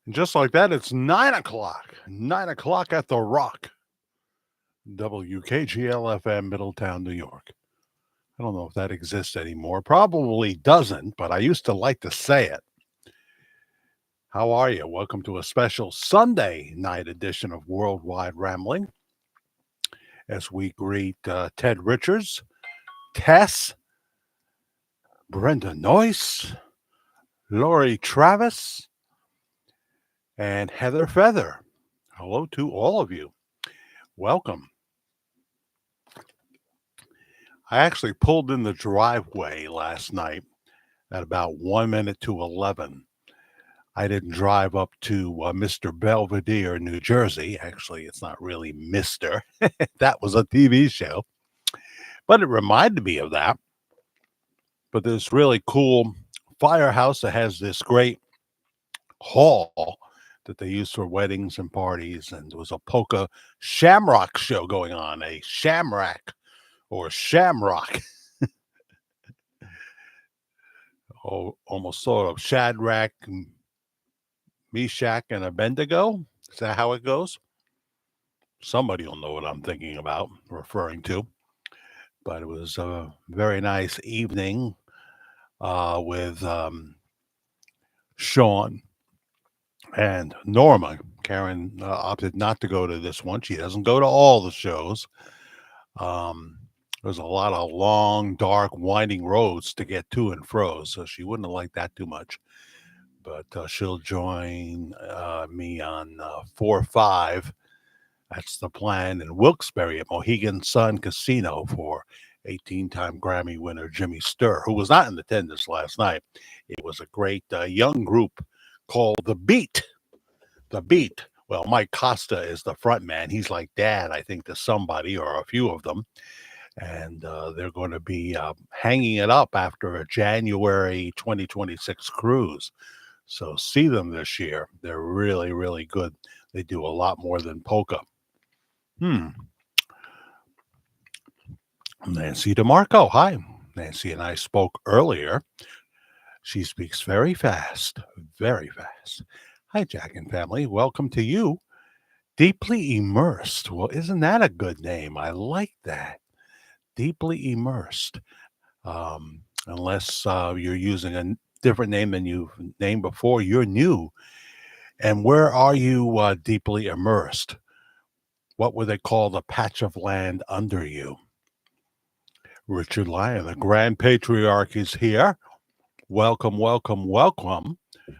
And just like that, it's 9 o'clock. 9 o'clock at The Rock, WKGL-FM, Middletown, New York. I don't know if that exists anymore. Probably doesn't, but I used to like to say it. How are you? Welcome to a special Sunday night edition of Worldwide Rambling as we greet Ted Richards, Tess, Brenda Noyce, Lori Travis, and Heather Feather. Hello to all of you. Welcome. I actually pulled in the driveway last night at about 1 minute to 11. I didn't drive up to Mr. Belvedere, New Jersey. Actually, it's not really Mr. That was a TV show. But it reminded me of that. But this really cool firehouse that has this great hall that they use for weddings and parties. And there was a polka shamrock show going on, a shamrock or shamrock. Oh, almost sort of Shadrach, Meshach, and Abednego. Is that how it goes? Somebody will know what I'm thinking about, referring to. But it was a very nice evening with Sean and Norma. Karen opted not to go to this one. She doesn't go to all the shows. There's a lot of long, dark, winding roads to get to and fro, so she wouldn't have liked that too much. But she'll join me on 4-5. That's the plan in Wilkes-Barre at Mohegan Sun Casino for 18-time Grammy winner Jimmy Sturr, who was not in attendance last night. It was a great young group called The Beat. The Beat. Well, Mike Costa is the front man. He's like dad, I think, to somebody or a few of them. And they're going to be hanging it up after a January 2026 cruise. So see them this year. They're really, really good. They do a lot more than polka. Nancy DeMarco. Hi. Nancy and I spoke earlier. She speaks very fast, very fast. Hi, Jack and family. Welcome to you. Deeply Immersed. Well, isn't that a good name? I like that. Deeply Immersed. Unless you're using a different name than you've named before, you're new. And where are you deeply immersed? What would they call the patch of land under you? Richard Lyon, the Grand Patriarch, is here. Welcome, welcome, welcome.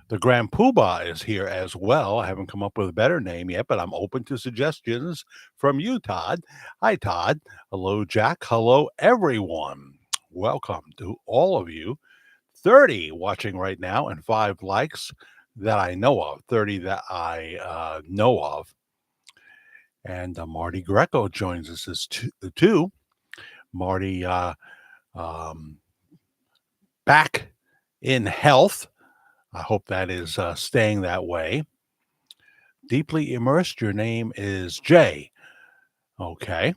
The Grand Poobah is here as well. I haven't come up with a better name yet, but I'm open to suggestions from you, Todd. Hi, Todd. Hello, Jack. Hello, everyone. Welcome to all of you. 30 watching right now and 5 likes that I know of, 30 that I know of. And Marty Greco joins us as too. Marty back in health. I hope that is staying that way. Deeply immersed, your name is Jay. Okay.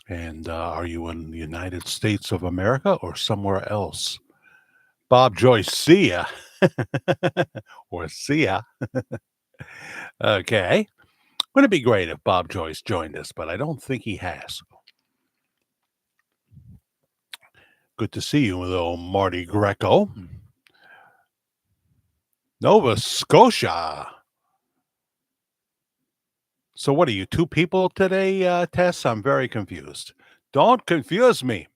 And are you in the United States of America or somewhere else? Bob Joyce, see ya. Or see ya. Okay. Wouldn't it be great if Bob Joyce joined us, but I don't think he has. Good to see you, though, Marty Greco. Nova Scotia. So what are you, 2 people today, Tess? I'm very confused. Don't confuse me.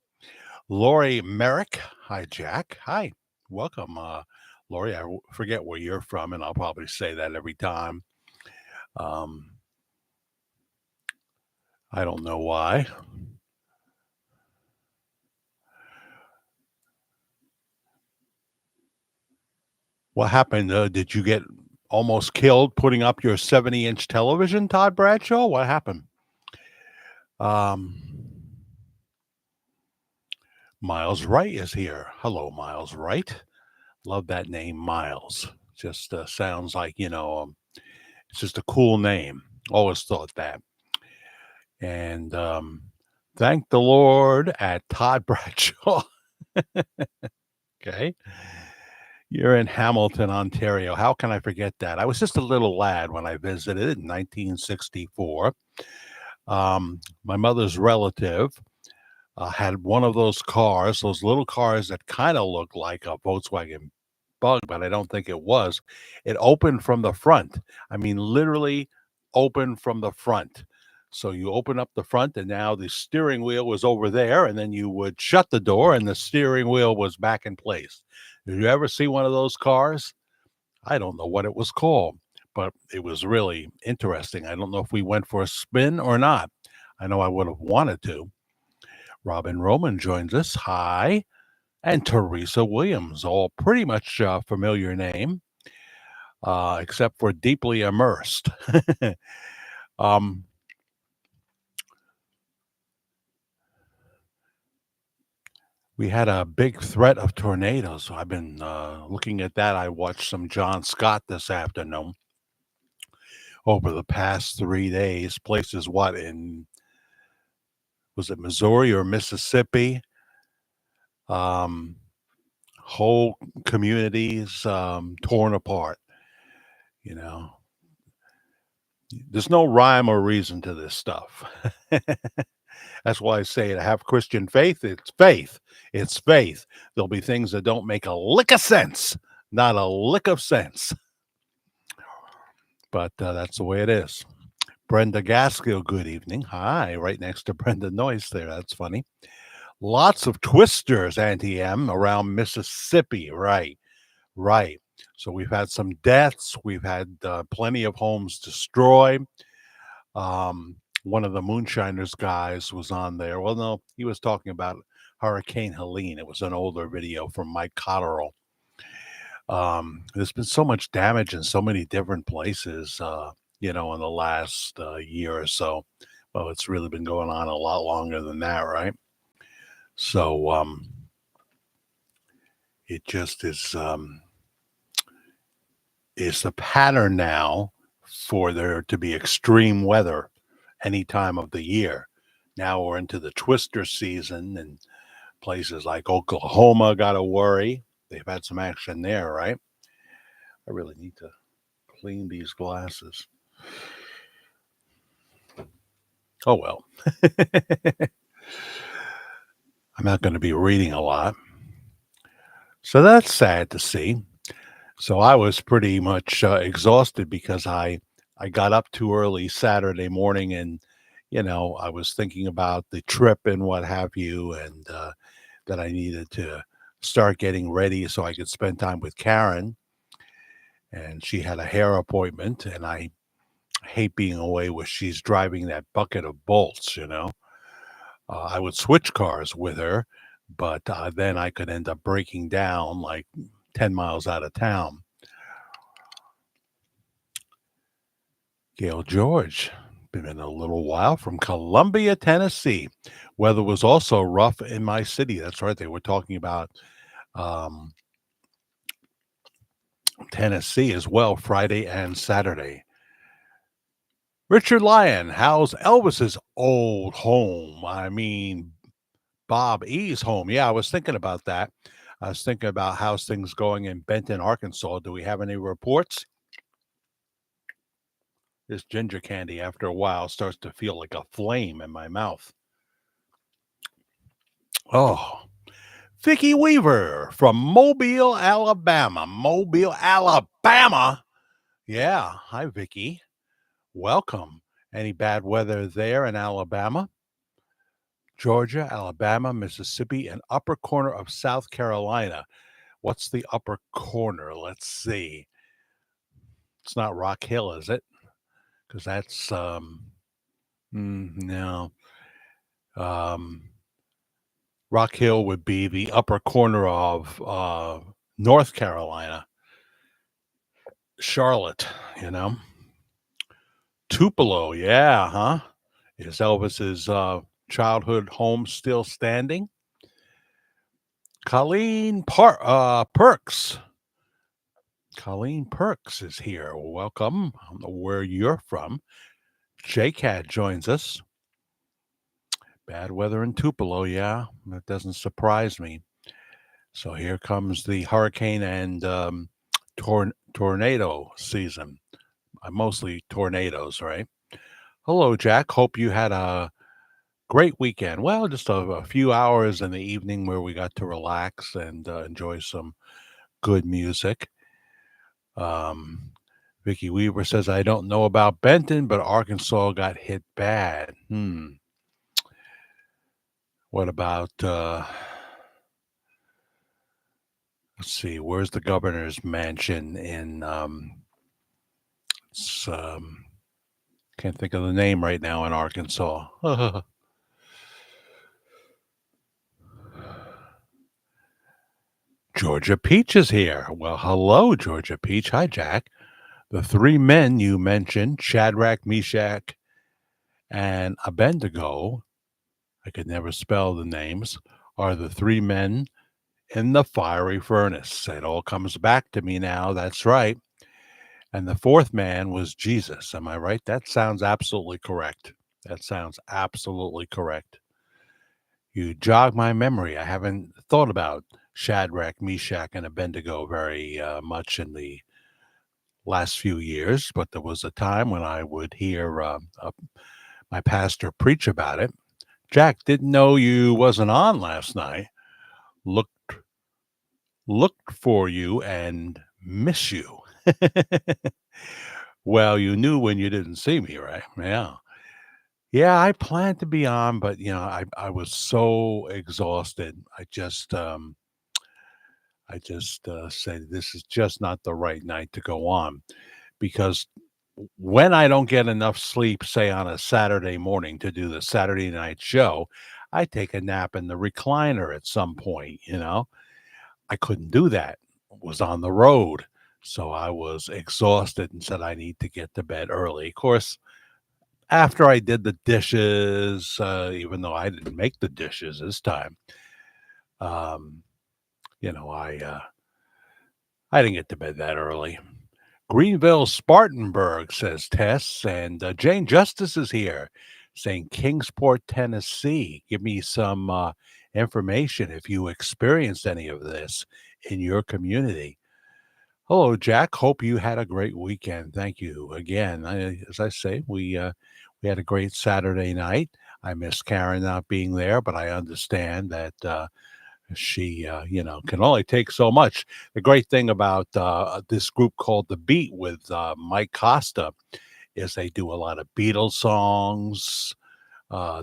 Lori Merrick. Hi, Jack. Hi. Welcome, Lori. I forget where you're from, and I'll probably say that every time. I don't know why. What happened? Did you get almost killed putting up your 70-inch television, Todd Bradshaw? What happened? Miles Wright is here. Hello, Miles Wright. Love that name, Miles. Just sounds like, it's just a cool name. Always thought that. And thank the Lord at Todd Bradshaw. Okay. You're in Hamilton, Ontario. How can I forget that? I was just a little lad when I visited in 1964. My mother's relative had one of those cars, those little cars that kind of look like a Volkswagen Bug, but I don't think it was. It opened from the front. I mean, literally opened from the front. So you open up the front, and now the steering wheel was over there, and then you would shut the door, and the steering wheel was back in place. Did you ever see one of those cars? I don't know what it was called, but it was really interesting. I don't know if we went for a spin or not. I know I would have wanted to. Robin Roman joins us. Hi. And Teresa Williams, all pretty much familiar name, except for deeply immersed. um, we had a big threat of tornadoes. So I've been looking at that. I watched some John Scott this afternoon. Over the past 3 days, places what in was it Missouri or Mississippi? Um, whole communities torn apart. You know, there's no rhyme or reason to this stuff. That's why I say to have Christian faith, it's faith. It's faith. There'll be things that don't make a lick of sense, not a lick of sense. But that's the way it is. Brenda Gaskill, good evening. Hi, right next to Brenda Noyce there. That's funny. Lots of twisters, Auntie M, around Mississippi. Right, right. So we've had some deaths. We've had plenty of homes destroyed. One of the Moonshiners guys was on there. Well, no, he was talking about Hurricane Helene. It was an older video from Mike Cotterill. There's been so much damage in so many different places, in the last year or so. Well, it's really been going on a lot longer than that, right? So it just is the pattern now for there to be extreme weather any time of the year. Now we're into the twister season, and places like Oklahoma got to worry. They've had some action there, right? I really need to clean these glasses. Oh, well. I'm not going to be reading a lot. So that's sad to see. So I was pretty much exhausted because I got up too early Saturday morning, and I was thinking about the trip and what have you, and that I needed to start getting ready so I could spend time with Karen. And she had a hair appointment, and I hate being away where she's driving that bucket of bolts. I would switch cars with her, but then I could end up breaking down like 10 miles out of town. Gail George, been in a little while from Columbia, Tennessee. Weather was also rough in my city. That's right. They were talking about um, Tennessee as well, Friday and Saturday. Richard Lyon, how's Elvis's old home? I mean, Bob E's home. Yeah, I was thinking about that. I was thinking about how's things going in Benton, Arkansas. Do we have any reports? This ginger candy, after a while, starts to feel like a flame in my mouth. Oh, Vicky Weaver from Mobile, Alabama. Mobile, Alabama. Yeah. Hi, Vicky. Welcome. Any bad weather there in Alabama? Georgia, Alabama, Mississippi, and upper corner of South Carolina. What's the upper corner? Let's see. It's not Rock Hill, is it? Because that's no. Um, Rock Hill would be the upper corner of North Carolina, Charlotte. You know, Tupelo. Yeah, huh? Is Elvis's childhood home still standing? Perks. Colleen Perks is here. Welcome. I don't know where you're from. J-Cat joins us. Bad weather in Tupelo, yeah. That doesn't surprise me. So here comes the hurricane and tornado season. Mostly tornadoes, right? Hello, Jack. Hope you had a great weekend. Well, just a few hours in the evening where we got to relax and enjoy some good music. Um, Vicky Weaver says, I don't know about Benton, but Arkansas got hit bad. What about, let's see, where's the governor's mansion in, it's, can't think of the name right now in Arkansas. Georgia Peach is here. Well, hello, Georgia Peach. Hi, Jack. The three men you mentioned, Shadrach, Meshach, and Abednego, I could never spell the names, are the three men in the fiery furnace. It all comes back to me now. That's right. And the fourth man was Jesus. Am I right? That sounds absolutely correct. That sounds absolutely correct. You jog my memory. I haven't thought about Shadrach, Meshach, and Abednego very much in the last few years, but there was a time when I would hear my pastor preach about it. Jack, didn't know you wasn't on last night. Looked looked for you and miss you. Well, you knew when you didn't see me, right? Yeah. Yeah, I planned to be on, but I was so exhausted. I just said this is just not the right night to go on because when I don't get enough sleep, say on a Saturday morning to do the Saturday night show, I take a nap in the recliner at some point. I couldn't do that. Was on the road. So I was exhausted and said I need to get to bed early. Of course, after I did the dishes, even though I didn't make the dishes this time, um, you know, I didn't get to bed that early. Greenville Spartanburg, says Tess. And Jane Justice is here saying Kingsport, Tennessee. Give me some information if you experienced any of this in your community. Hello, Jack. Hope you had a great weekend. Thank you again. As I say, we had a great Saturday night. I miss Karen not being there, but I understand that she can only take so much. The great thing about this group called The Beat with Mike Costa is they do a lot of Beatles songs.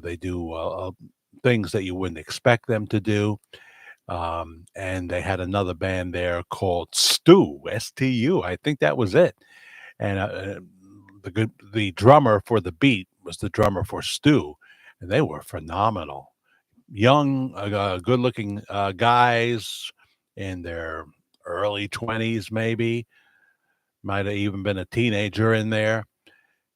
They do things that you wouldn't expect them to do. And they had another band there called Stu, STU. I think that was it. And the drummer for The Beat was the drummer for Stu, and they were phenomenal. Young, good-looking guys in their early 20s, maybe. Might have even been a teenager in there.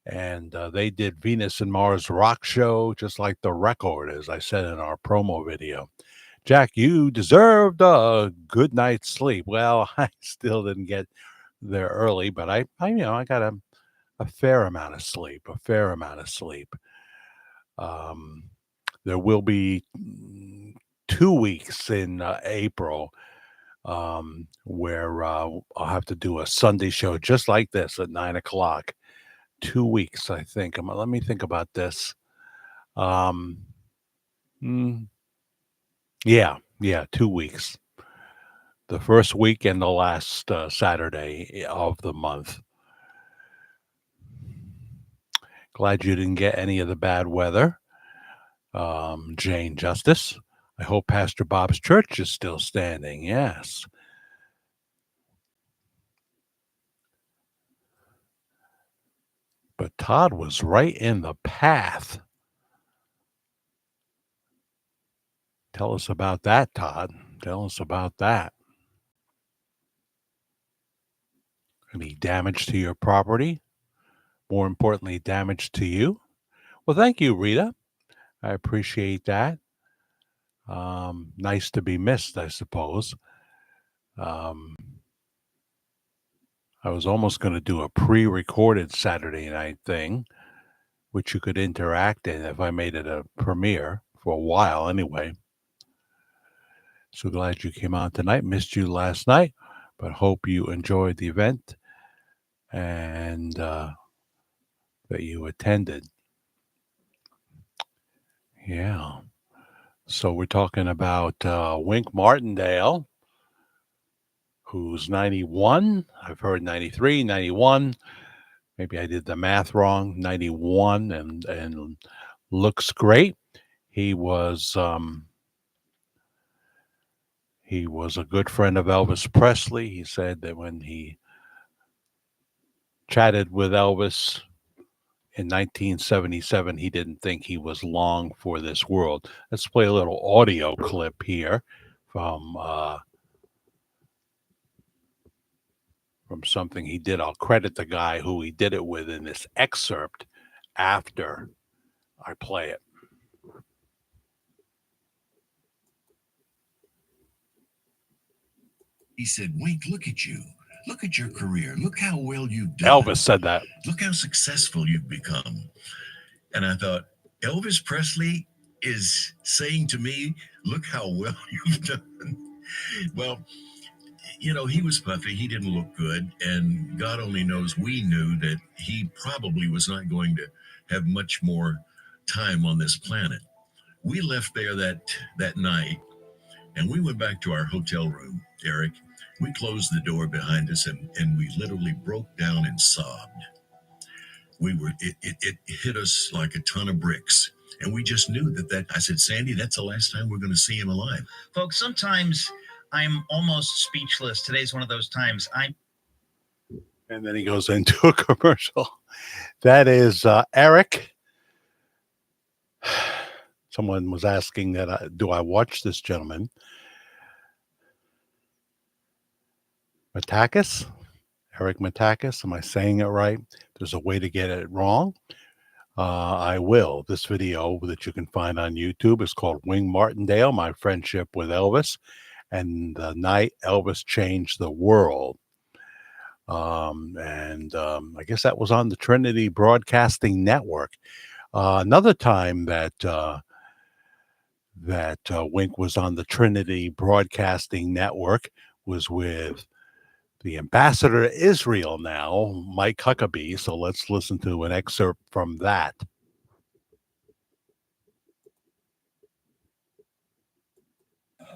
And they did Venus and Mars Rock Show, just like the record, as I said in our promo video. Jack, you deserved a good night's sleep. Well, I still didn't get there early, but I got a fair amount of sleep, a fair amount of sleep. Um, there will be 2 weeks in April where I'll have to do a Sunday show just like this at 9 o'clock. 2 weeks, I think. Let me think about this. Um, mm, yeah, 2 weeks. The first week and the last Saturday of the month. Glad you didn't get any of the bad weather. Jane Justice. I hope Pastor Bob's church is still standing. Yes. But Todd was right in the path. Tell us about that, Todd. Tell us about that. Any damage to your property? More importantly, damage to you? Well, thank you, Rita. I appreciate that. Nice to be missed, I suppose. Um, I was almost going to do a pre-recorded Saturday night thing, which you could interact in if I made it a premiere for a while anyway. So glad you came on tonight. Missed you last night, but hope you enjoyed the event and that you attended. Yeah. So we're talking about Wink Martindale, who's 91. I've heard 93, 91. Maybe I did the math wrong. 91 and looks great. He was a good friend of Elvis Presley. He said that when he chatted with Elvis in 1977, he didn't think he was long for this world. Let's play a little audio clip here from something he did. I'll credit the guy who he did it with in this excerpt after I play it. He said, Wink, look at you. Look at your career. Look how well you've done. Elvis said that. Look how successful you've become. And I thought, Elvis Presley is saying to me, look how well you've done. Well, you know, he was puffy. He didn't look good. And God only knows we knew that he probably was not going to have much more time on this planet. We left there that night and we went back to our hotel room, Eric. We closed the door behind us and we literally broke down and sobbed. It hit us like a ton of bricks. And we just knew that I said, Sandy, that's the last time we're going to see him alive. Folks, sometimes I'm almost speechless. Today's one of those times. And then he goes into a commercial. That is Eric. Someone was asking that do I watch this gentleman? Matakis? Eric Matakis. Am I saying it right? There's a way to get it wrong. I will. This video that you can find on YouTube is called Wink Martindale, My Friendship with Elvis, and the night Elvis changed the world. I guess that was on the Trinity Broadcasting Network. Another time that Wink was on the Trinity Broadcasting Network was with the ambassador to Israel now, Mike Huckabee. So let's listen to an excerpt from that.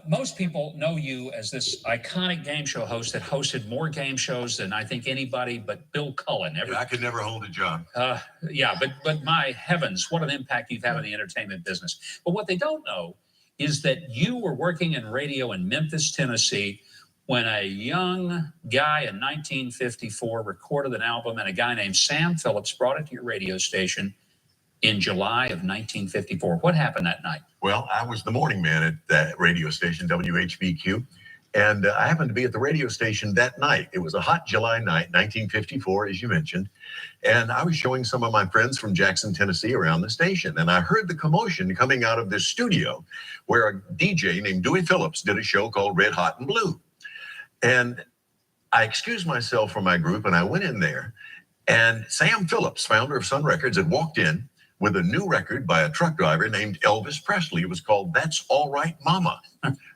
Most people know you as this iconic game show host that hosted more game shows than I think anybody but Bill Cullen. I could never hold a job. But my heavens, what an impact you've had on the entertainment business. But what they don't know is that you were working in radio in Memphis, Tennessee, when a young guy in 1954 recorded an album, and a guy named Sam Phillips brought it to your radio station in July of 1954. What happened that night? Well, I was the morning man at that radio station, WHBQ, and I happened to be at the radio station that night. It was a hot July night, 1954, as you mentioned, and I was showing some of my friends from Jackson, Tennessee around the station, and I heard the commotion coming out of this studio where a DJ named Dewey Phillips did a show called Red Hot and Blue. And I excused myself from my group, and I went in there, and Sam Phillips, founder of Sun Records, had walked in with a new record by a truck driver named Elvis Presley. It was called That's All Right, Mama.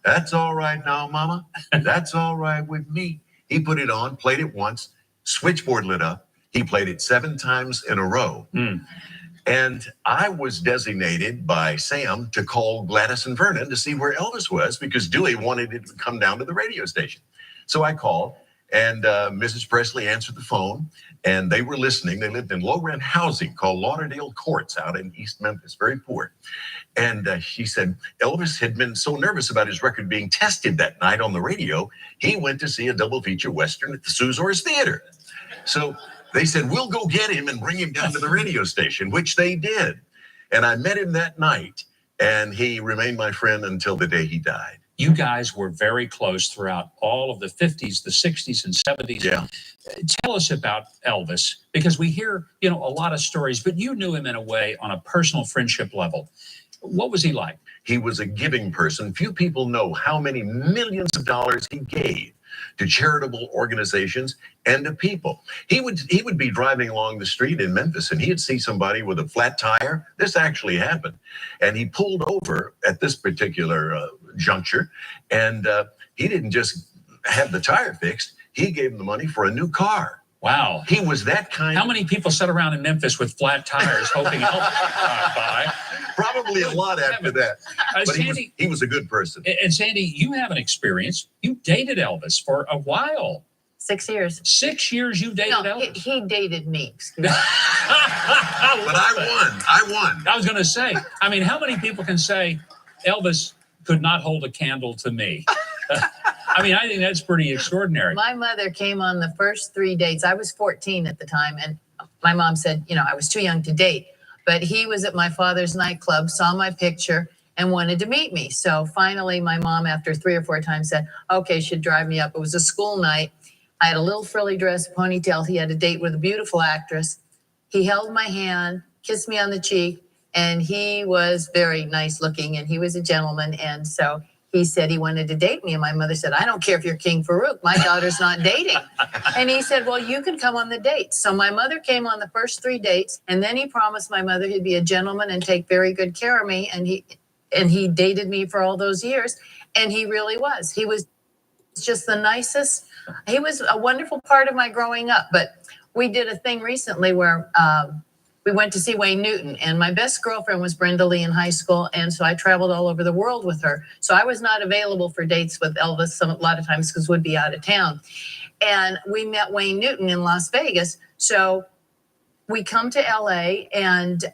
That's all right now, Mama. That's all right with me. He put it on, played it once, switchboard lit up. He played it 7 times in a row. And I was designated by Sam to call Gladys and Vernon to see where Elvis was because Dewey wanted it to come down to the radio station. So I called, and Mrs. Presley answered the phone, and they were listening. They lived in low-rent housing called Lauderdale Courts out in East Memphis, very poor. And she said Elvis had been so nervous about his record being tested that night on the radio, he went to see a double feature Western at the Suzors Theater. So they said, we'll go get him and bring him down to the radio station, which they did. And I met him that night, and he remained my friend until the day he died. You guys were very close throughout all of the 50s, the 60s, and 70s. Yeah. Tell us about Elvis, because we hear, a lot of stories, but you knew him in a way on a personal friendship level. What was he like? He was a giving person. Few people know how many millions of dollars he gave to charitable organizations and to people. He would be driving along the street in Memphis, and he'd see somebody with a flat tire. This actually happened. And he pulled over at this particular juncture, and he didn't just have the tire fixed. He gave him the money for a new car. Wow. He was that kind. How many people sat around in Memphis with flat tires hoping help would by? Probably a lot after that. But Sandy, he was a good person. And Sandy, you have an experience. You dated Elvis for a while. 6 years. 6 years you dated No, Elvis? he dated me. Excuse me. But I won. I was going to say, I mean, how many people can say Elvis could not hold a candle to me? I mean, I think that's pretty extraordinary. My mother came on the first 3 dates. I was 14 at the time, and my mom said, I was too young to date. But he was at my father's nightclub, saw my picture, and wanted to meet me. So finally, my mom, after 3 or 4 times, said, okay, she'd drive me up. It was a school night. I had a little frilly dress, ponytail. He had a date with a beautiful actress. He held my hand, kissed me on the cheek, and he was very nice looking, and he was a gentleman. And so he said he wanted to date me. And my mother said, I don't care if you're King Farouk. My daughter's not dating. And he said, well, you can come on the dates. So my mother came on the first 3 dates. And then he promised my mother he'd be a gentleman and take very good care of me. And he dated me for all those years. And he really was. He was just the nicest. He was a wonderful part of my growing up. But we did a thing recently where we went to see Wayne Newton, and my best girlfriend was Brenda Lee in high school, and so I traveled all over the world with her. So I was not available for dates with Elvis a lot of times because we'd be out of town. And we met Wayne Newton in Las Vegas. So we come to LA, and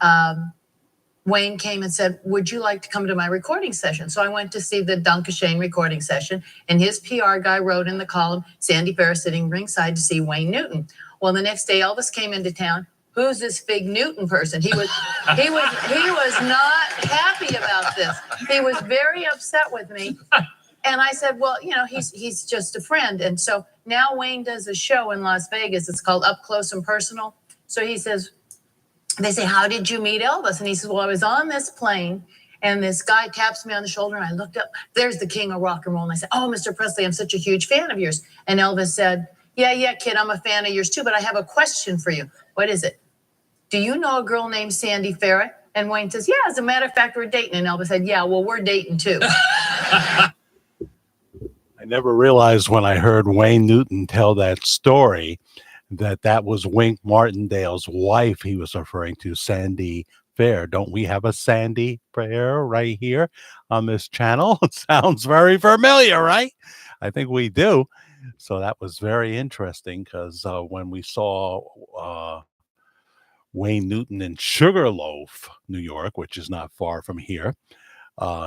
Wayne came and said, would you like to come to my recording session? So I went to see the Dunkashane recording session, and his PR guy wrote in the column, Sandy Farrah sitting ringside to see Wayne Newton. Well, the next day Elvis came into town. Who's this big Newton person? He was not happy about this. He was very upset with me. And I said, well, he's just a friend. And so now Wayne does a show in Las Vegas. It's called Up Close and Personal. So he says, they say, how did you meet Elvis? And he says, well, I was on this plane, and this guy taps me on the shoulder, and I looked up. There's the king of rock and roll. And I said, oh, Mr. Presley, I'm such a huge fan of yours. And Elvis said, yeah, kid, I'm a fan of yours too, but I have a question for you. What is it? Do you know a girl named Sandy Farrah? And Wayne says, yeah, as a matter of fact, we're dating. And Elvis said, yeah, well, we're dating too. I never realized when I heard Wayne Newton tell that story that was Wink Martindale's wife he was referring to, Sandy Fair. Don't we have a Sandy Fair right here on this channel? It sounds very familiar, right? I think we do. So that was very interesting because when we saw Wayne Newton in Sugarloaf, New York, which is not far from here,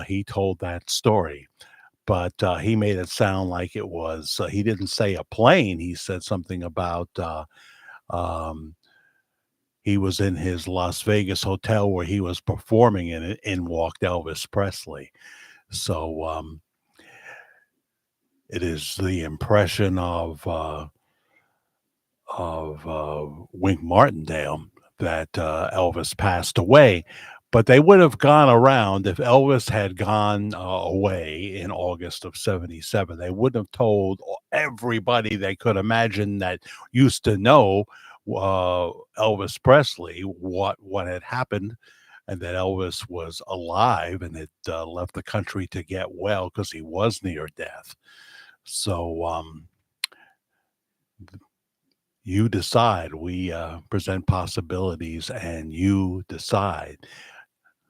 he told that story. But he made it sound like it was, he didn't say a plane. He said something about he was in his Las Vegas hotel where he was performing in it, and walked Elvis Presley. So it is the impression of Wink Martindale that Elvis passed away. But they would have gone around if Elvis had gone away in August of '77. They wouldn't have told everybody they could imagine that used to know Elvis Presley what had happened, and that Elvis was alive and had left the country to get well because he was near death. So you decide. We present possibilities, and you decide.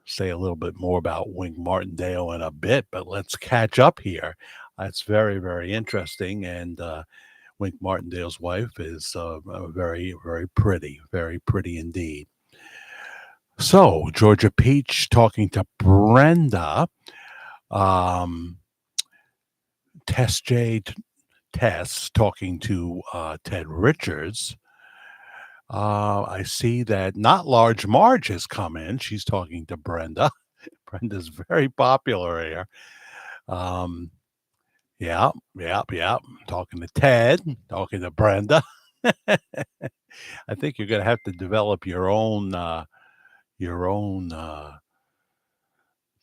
Say a little bit more about Wink Martindale in a bit, but let's catch up here. It's very, very interesting. And Wink Martindale's wife is very, very pretty indeed. So Georgia Peach talking to Brenda. Tess talking to Ted Richards. I see that Not Large Marge has come in. She's talking to Brenda. Brenda's very popular here. Yeah. Talking to Ted, talking to Brenda. I think you're going to have to develop your own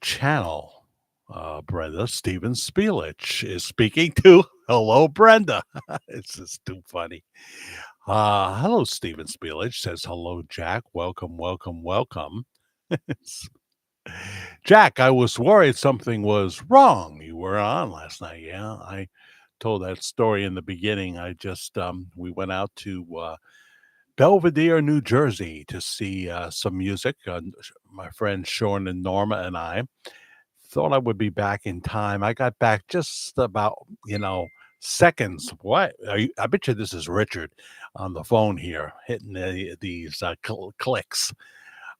channel. Brenda. Steven Spielich is speaking to. Hello, Brenda. It's just too funny. Hello, Steven Spielich says, hello, Jack. Welcome. Jack, I was worried something was wrong. You were on last night. Yeah, I told that story in the beginning. I just we went out to Belvedere, New Jersey, to see some music. My friends Sean and Norma and I thought I would be back in time. I got back just about, seconds. What? I bet you this is Richard on the phone here hitting these clicks.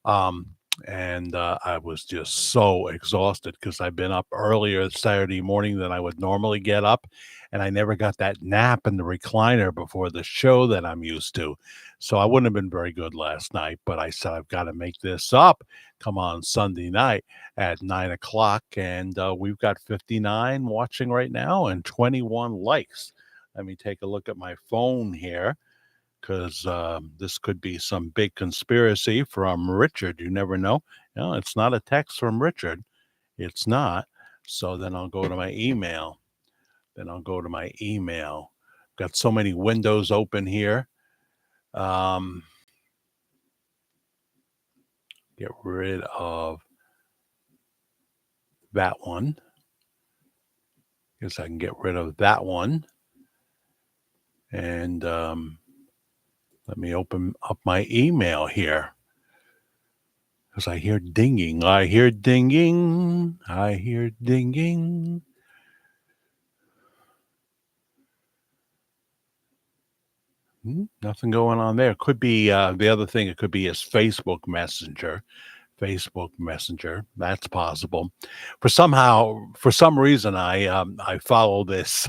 Um, and I was just so exhausted because I've been up earlier Saturday morning than I would normally get up. And I never got that nap in the recliner before the show that I'm used to. So I wouldn't have been very good last night, but I said, I've got to make this up. Come on Sunday night at 9 o'clock. And we've got 59 watching right now and 21 likes. Let me take a look at my phone here, because this could be some big conspiracy from Richard. You never know. No, it's not a text from Richard. It's not. So then I'll go to my email. Got so many windows open here. Get rid of that one. Guess I can get rid of that one. And let me open up my email here, because I hear dinging. I hear dinging. Nothing going on there. Could be the other thing. It could be his Facebook Messenger. That's possible. For some reason, I follow this.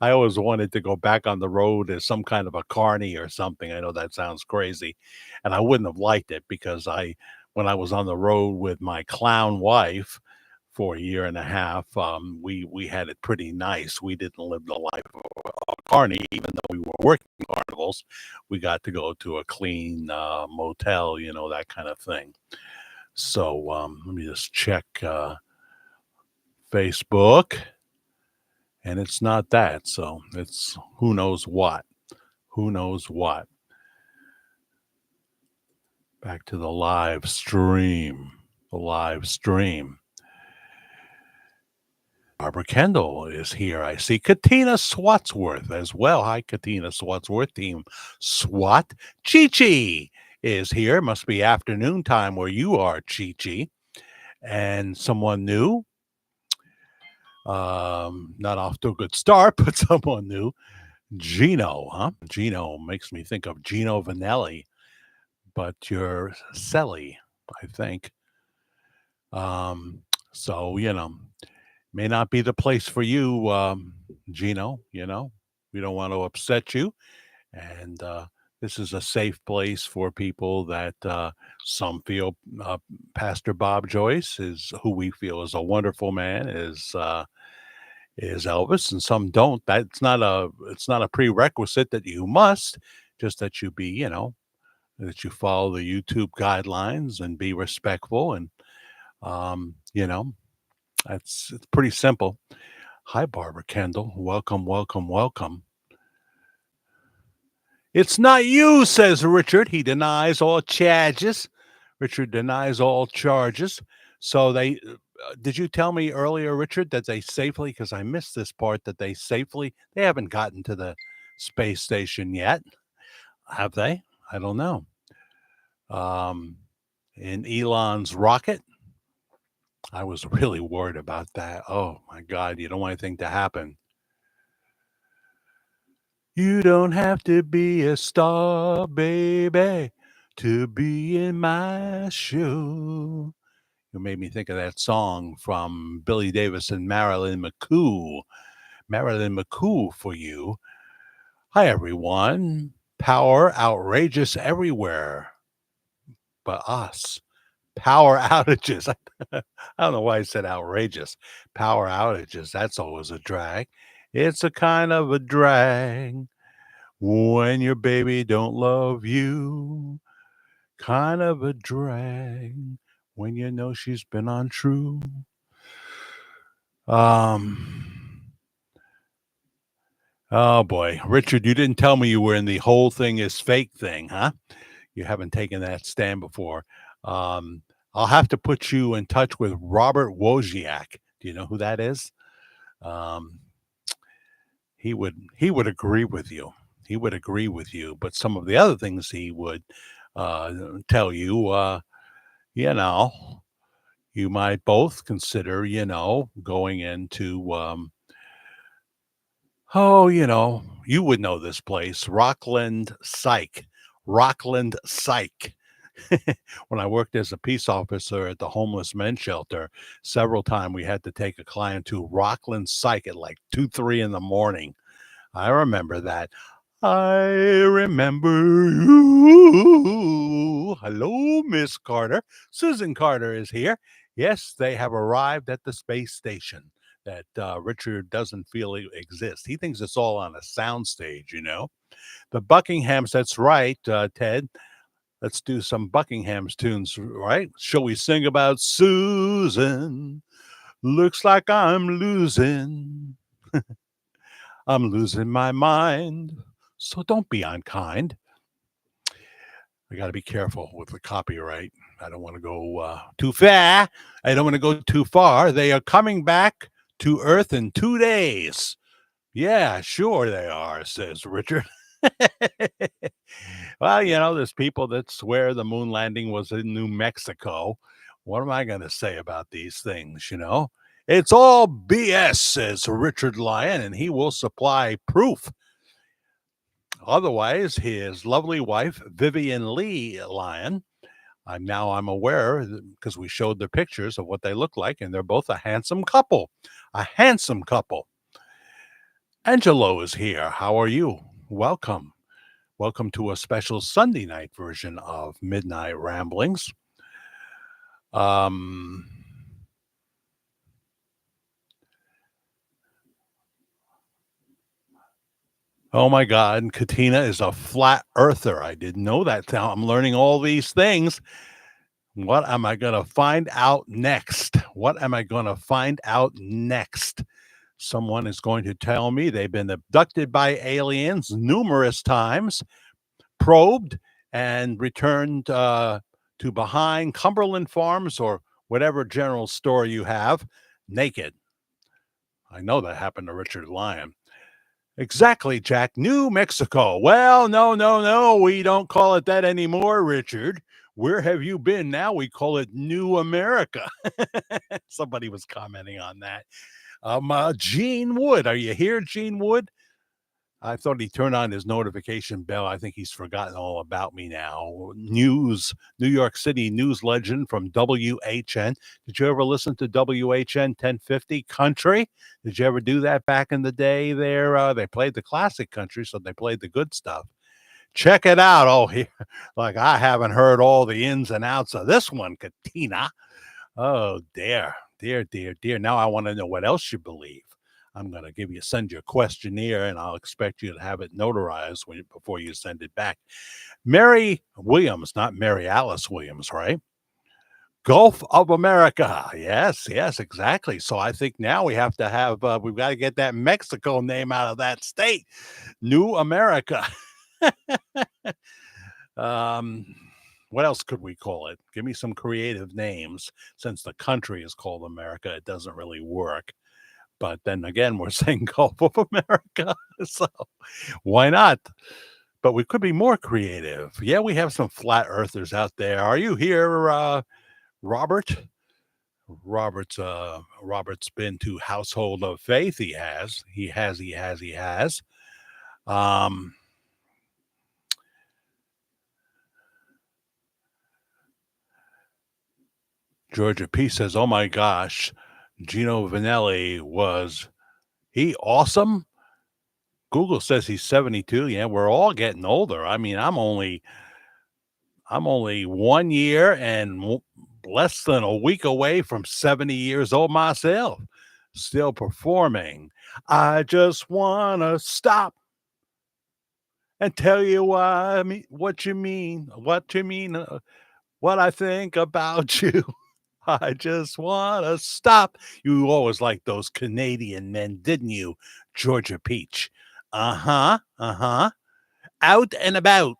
I always wanted to go back on the road as some kind of a carny or something. I know that sounds crazy, and I wouldn't have liked it, because when I was on the road with my clown wife for a year and a half, we had it pretty nice. We didn't live the life of a carny, even though we were working carnivals. We got to go to a clean motel, that kind of thing. So let me just check Facebook. And it's not that. So it's who knows what. Back to the live stream. Barbara Kendall is here. I see Katina Swatsworth as well. Hi, Katina Swatsworth, Team SWAT. Chi-Chi is here. Must be afternoon time where you are, Chi-Chi. And someone new. Not off to a good start, but someone new. Gino, huh? Gino makes me think of Gino Vanelli, but you're Selly, I think. So, may not be the place for you, Gino, we don't want to upset you. And this is a safe place for people that some feel Pastor Bob Joyce is, who we feel is a wonderful man, is Elvis, and some don't. It's not a prerequisite that you must, just that you be, that you follow the YouTube guidelines and be respectful. And, it's pretty simple. Hi, Barbara Kendall. Welcome. It's not you, says Richard. He denies all charges. Richard denies all charges. So did you tell me earlier, Richard, that they safely, because I missed this part, that they haven't gotten to the space station yet. Have they? I don't know. In Elon's rocket, I was really worried about that. Oh my God, you don't want anything to happen. You don't have to be a star, baby, to be in my show. You made me think of that song from Billy Davis and Marilyn McCoo. Marilyn McCoo for you. Hi, everyone. Power outrageous everywhere but us. Power outages. I don't know why I said outrageous. Power outages. That's always a drag. It's a kind of a drag when your baby don't love you. Kind of a drag when you know she's been untrue. Oh boy, Richard, you didn't tell me you were in the whole thing is fake thing, huh? You haven't taken that stand before. I'll have to put you in touch with Robert Wozniak. Do you know who that is? Um, he would agree with you. He would agree with you, but some of the other things he would tell you, you know, you might both consider, going into, you would know this place, Rockland Psych. Rockland Psych. When I worked as a peace officer at the homeless men's shelter, several times we had to take a client to Rockland Psych at like 2, 3 in the morning. I remember that. I remember you. Hello, Miss Carter. Susan Carter is here. Yes, they have arrived at the space station that Richard doesn't feel exists. He thinks it's all on a soundstage, The Buckinghams, that's right, Ted. Let's do some Buckingham's tunes, right? Shall we sing about Susan? Looks like I'm losing. I'm losing my mind. So don't be unkind. I got to be careful with the copyright. I don't want to go too far. I don't want to go too far. They are coming back to Earth in 2 days. Yeah, sure they are, says Richard. Well, there's people that swear the moon landing was in New Mexico. What am I going to say about these things, It's all BS, says Richard Lyon, and he will supply proof. Otherwise, his lovely wife, Vivian Lee Lyon, I'm aware because we showed the pictures of what they look like, and they're both a handsome couple. A handsome couple. Angelo is here. How are you? Welcome. Welcome to a special Sunday night version of Midnight Ramblings. Oh my God, Katina is a flat earther. I didn't know that. Now I'm learning all these things. What am I going to find out next? What am I going to find out next? Someone is going to tell me they've been abducted by aliens numerous times, probed, and returned to behind Cumberland Farms or whatever general store you have, naked. I know that happened to Richard Lyon. Exactly, Jack. New Mexico. Well, no. We don't call it that anymore, Richard. Where have you been now? We call it New America. Somebody was commenting on that. Gene Wood. Are you here, Gene Wood? I thought he turned on his notification bell. I think he's forgotten all about me now. New York City news legend from WHN. Did you ever listen to WHN 1050 Country? Did you ever do that back in the day there? They played the classic country, so they played the good stuff. Check it out. Oh, here, like I haven't heard all the ins and outs of this one, Katina. Oh, dear. Now I want to know what else you believe. I'm going to send you a questionnaire, and I'll expect you to have it notarized before you send it back. Mary Williams, not Mary Alice Williams, right? Gulf of America. Yes, exactly. So I think now we have to have, we've got to get that Mexico name out of that state. New America. What else could we call it? Give me some creative names. Since the country is called America, it doesn't really work. But then again, we're saying Gulf of America, so why not? But we could be more creative. Yeah, we have some flat earthers out there. Are you here, Robert? Robert's been to Household of Faith. He has. Georgia P says, "Oh my gosh, Gino Vanelli was he awesome?" Google says he's 72. Yeah, we're all getting older. I mean, I'm only 1 year and less than a week away from 70 years old myself, still performing. I just want to stop and tell you what you mean, what I think about you. I just want to stop. You always liked those Canadian men, didn't you, Georgia Peach? Uh-huh. Out and about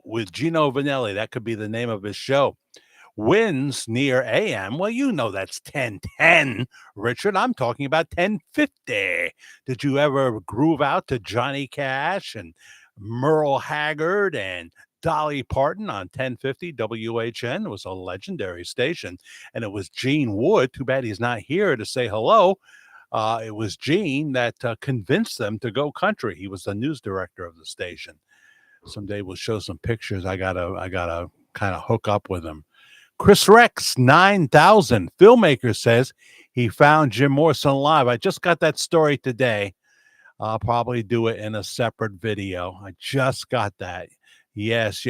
with Gino Vanelli. That could be the name of his show. winds near AM. Well, you know that's 10:10, Richard. I'm talking about 10:50. Did you ever groove out to Johnny Cash and Merle Haggard and Dolly Parton on 1050 WHN? It was a legendary station, and it was Gene Wood. Too bad he's not here to say hello. It was Gene that convinced them to go country. He was the news director of the station. Someday we'll show some pictures. I gotta kind of hook up with him. Chris Rex 9000 filmmaker says he found Jim Morrison alive. I just got that story today. I'll probably do it in a separate video. I just got that. Yes.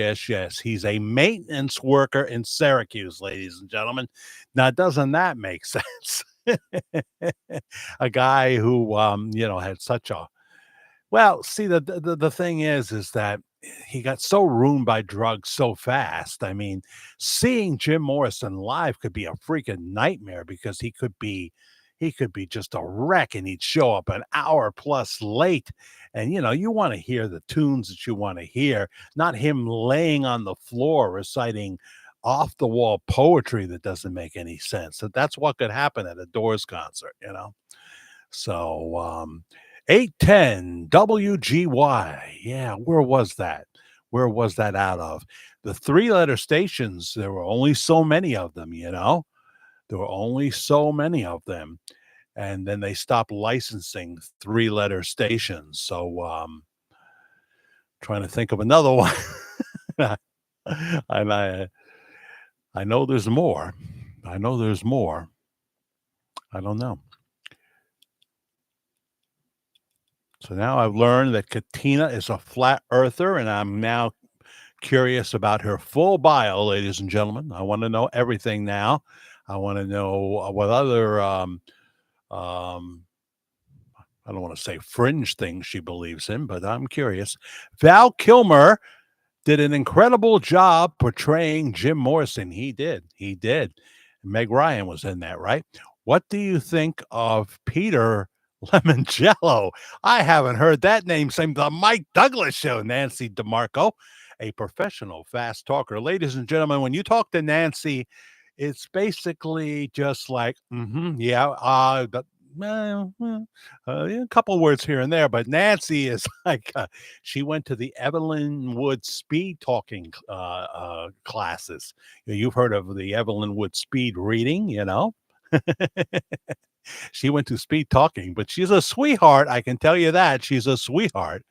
He's a maintenance worker in Syracuse, ladies and gentlemen. Now, doesn't that make sense? A guy who, had such a, well, see, the thing is that he got so ruined by drugs so fast. I mean, seeing Jim Morrison live could be a freaking nightmare because he could be just a wreck, and he'd show up an hour plus late. And, you want to hear the tunes that you want to hear, not him laying on the floor reciting off the wall poetry that doesn't make any sense. So that's what could happen at a Doors concert, So, 810 WGY. Yeah, where was that? Where was that out of? The 3-letter stations, there were only so many of them, There were only so many of them. And then they stopped licensing 3-letter stations. So, trying to think of another one. And I know there's more. I don't know. So now I've learned that Katina is a flat earther, and I'm now curious about her full bio, ladies and gentlemen. I want to know everything now. I want to know what other, I don't want to say fringe things she believes in, but I'm curious. Val Kilmer did an incredible job portraying Jim Morrison. He did. Meg Ryan was in that, right? What do you think of Peter Lemongello? I haven't heard that name since the Mike Douglas show. Nancy DeMarco, a professional fast talker. Ladies and gentlemen, when you talk to Nancy, it's basically just like, a couple words here and there, but Nancy is like, she went to the Evelyn Wood speed talking classes. You've heard of the Evelyn Wood speed reading, She went to speed talking, but she's a sweetheart. I can tell you that. She's a sweetheart.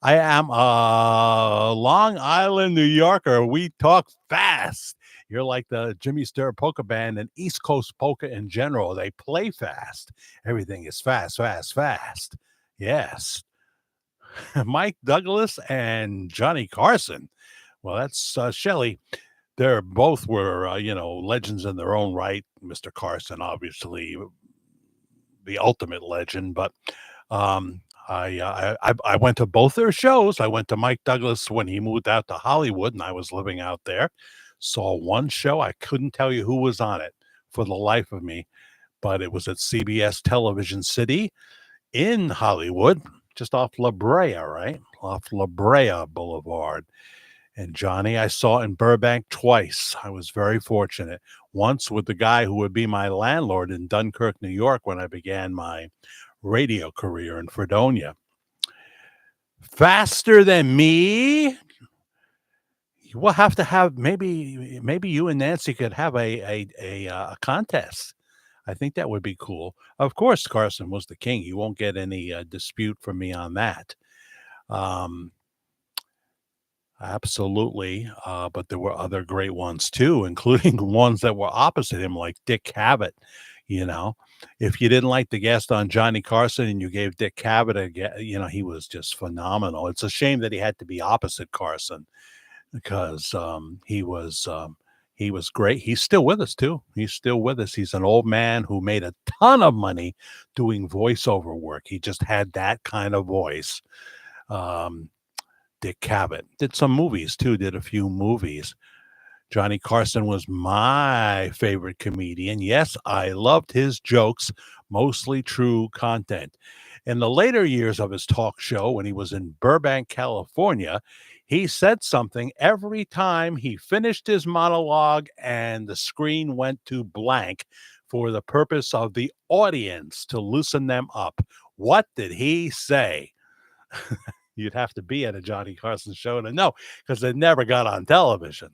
I am a Long Island, New Yorker. We talk fast. You're like the Jimmy Sturr Polka Band and East Coast Polka in general. They play fast. Everything is fast. Yes. Mike Douglas and Johnny Carson. Well, that's Shelley. They're both were, legends in their own right. Mr. Carson, obviously, the ultimate legend. But I went to both their shows. I went to Mike Douglas when he moved out to Hollywood, and I was living out there. Saw one show. I couldn't tell you who was on it for the life of me, but it was at CBS Television City in Hollywood, just off La Brea, right? Off La Brea Boulevard. And Johnny, I saw in Burbank twice. I was very fortunate. Once with the guy who would be my landlord in Dunkirk, New York, when I began my radio career in Fredonia. Faster than me. We'll have to have maybe you and Nancy could have a contest. I think that would be cool. Of course, Carson was the king. You won't get any dispute from me on that. Absolutely. But there were other great ones too, including ones that were opposite him, like Dick Cavett. If you didn't like the guest on Johnny Carson and you gave Dick Cavett he was just phenomenal. It's a shame that he had to be opposite Carson, because he was great. He's still with us too. He's an old man who made a ton of money doing voiceover work. He just had that kind of voice. Dick Cavett did some movies too, did a few movies. Johnny Carson was my favorite comedian. Yes, I loved his jokes, mostly true content. In the later years of his talk show, when he was in Burbank, California, he said something every time he finished his monologue and the screen went to blank for the purpose of the audience to loosen them up. What did he say? You'd have to be at a Johnny Carson show to know, because it never got on television.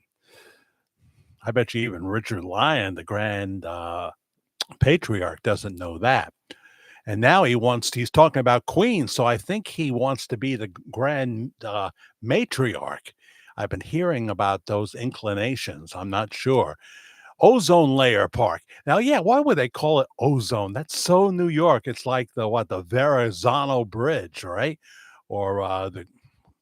I bet you even Richard Lyon, the grand patriarch, doesn't know that. And now he's talking about Queen. So I think he wants to be the grand matriarch. I've been hearing about those inclinations. I'm not sure. Ozone Layer Park. Now, yeah, why would they call it ozone? That's so New York. It's like the Verrazano Bridge, right? Or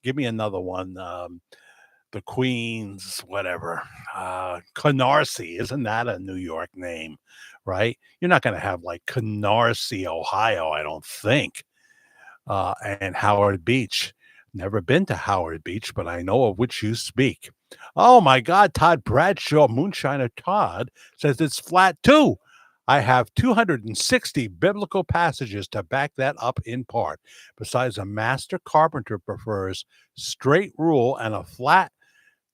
give me another one. The Queens, whatever. Canarsie, isn't that a New York name, right? You're not going to have like Canarsie, Ohio, I don't think. And Howard Beach. Never been to Howard Beach, but I know of which you speak. Oh my God, Todd Bradshaw, Moonshiner Todd, says it's flat too. I have 260 biblical passages to back that up in part. Besides, a master carpenter prefers straight rule and a flat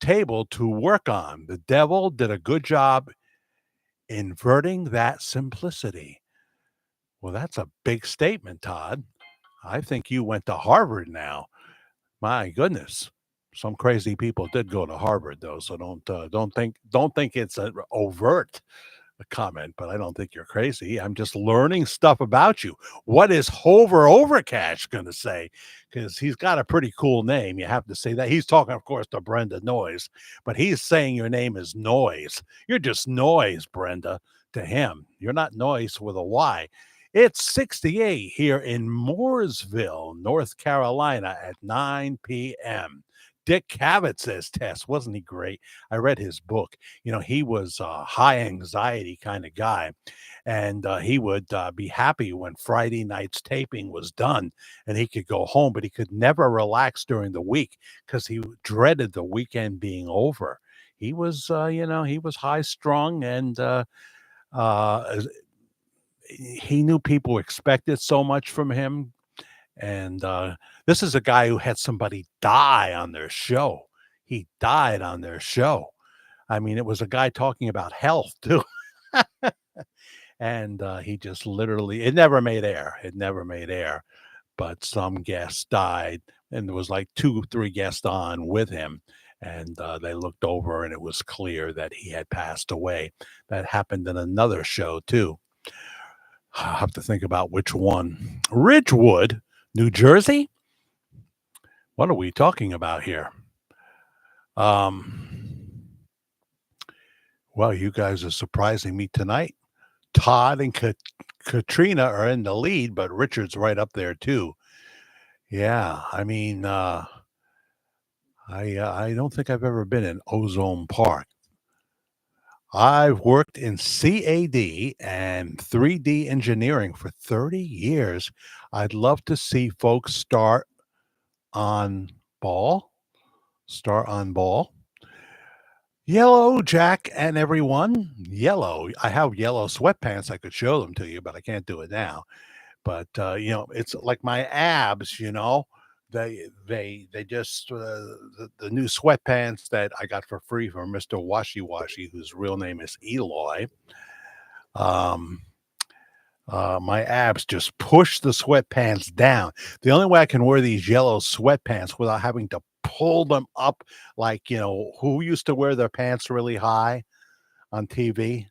table to work on. The devil did a good job inverting that simplicity. Well, that's a big statement, Todd. I think you went to Harvard now. My goodness. Some crazy people did go to Harvard, though, so don't think it's an overt comment, but I don't think you're crazy. I'm just learning stuff about you. What is Hover Overcash going to say? Because he's got a pretty cool name. You have to say that. He's talking, of course, to Brenda Noise, but he's saying your name is Noise. You're just Noise, Brenda, to him. You're not Noise with a Y. It's 68 here in Mooresville, North Carolina at 9 p.m. Dick Cavitz's test. Wasn't he great? I read his book. He was a high anxiety kind of guy, and he would be happy when Friday night's taping was done and he could go home, but he could never relax during the week because he dreaded the weekend being over. He was, he was high strung, and he knew people expected so much from him. And this is a guy who had somebody die on their show. He died on their show. I mean, it was a guy talking about health too. And he just literally, it never made air. It never made air. But some guests died, and there was like 2-3 guests on with him. And they looked over, and it was clear that he had passed away. That happened in another show too. I'll have to think about which one. Ridgewood, New Jersey? What are we talking about here? Well, you guys are surprising me tonight. Todd and Katrina are in the lead, but Richard's right up there too. Yeah, I mean, I don't think I've ever been in Ozone Park. I've worked in CAD and 3D engineering for 30 years. I'd love to see folks start on ball. Yellow, Jack, and everyone. Yellow. I have yellow sweatpants. I could show them to you, but I can't do it now. But it's like my abs. They just the new sweatpants that I got for free from Mr. Washy Washy, whose real name is Eloy. My abs just push the sweatpants down. The only way I can wear these yellow sweatpants without having to pull them up, like, who used to wear their pants really high on TV?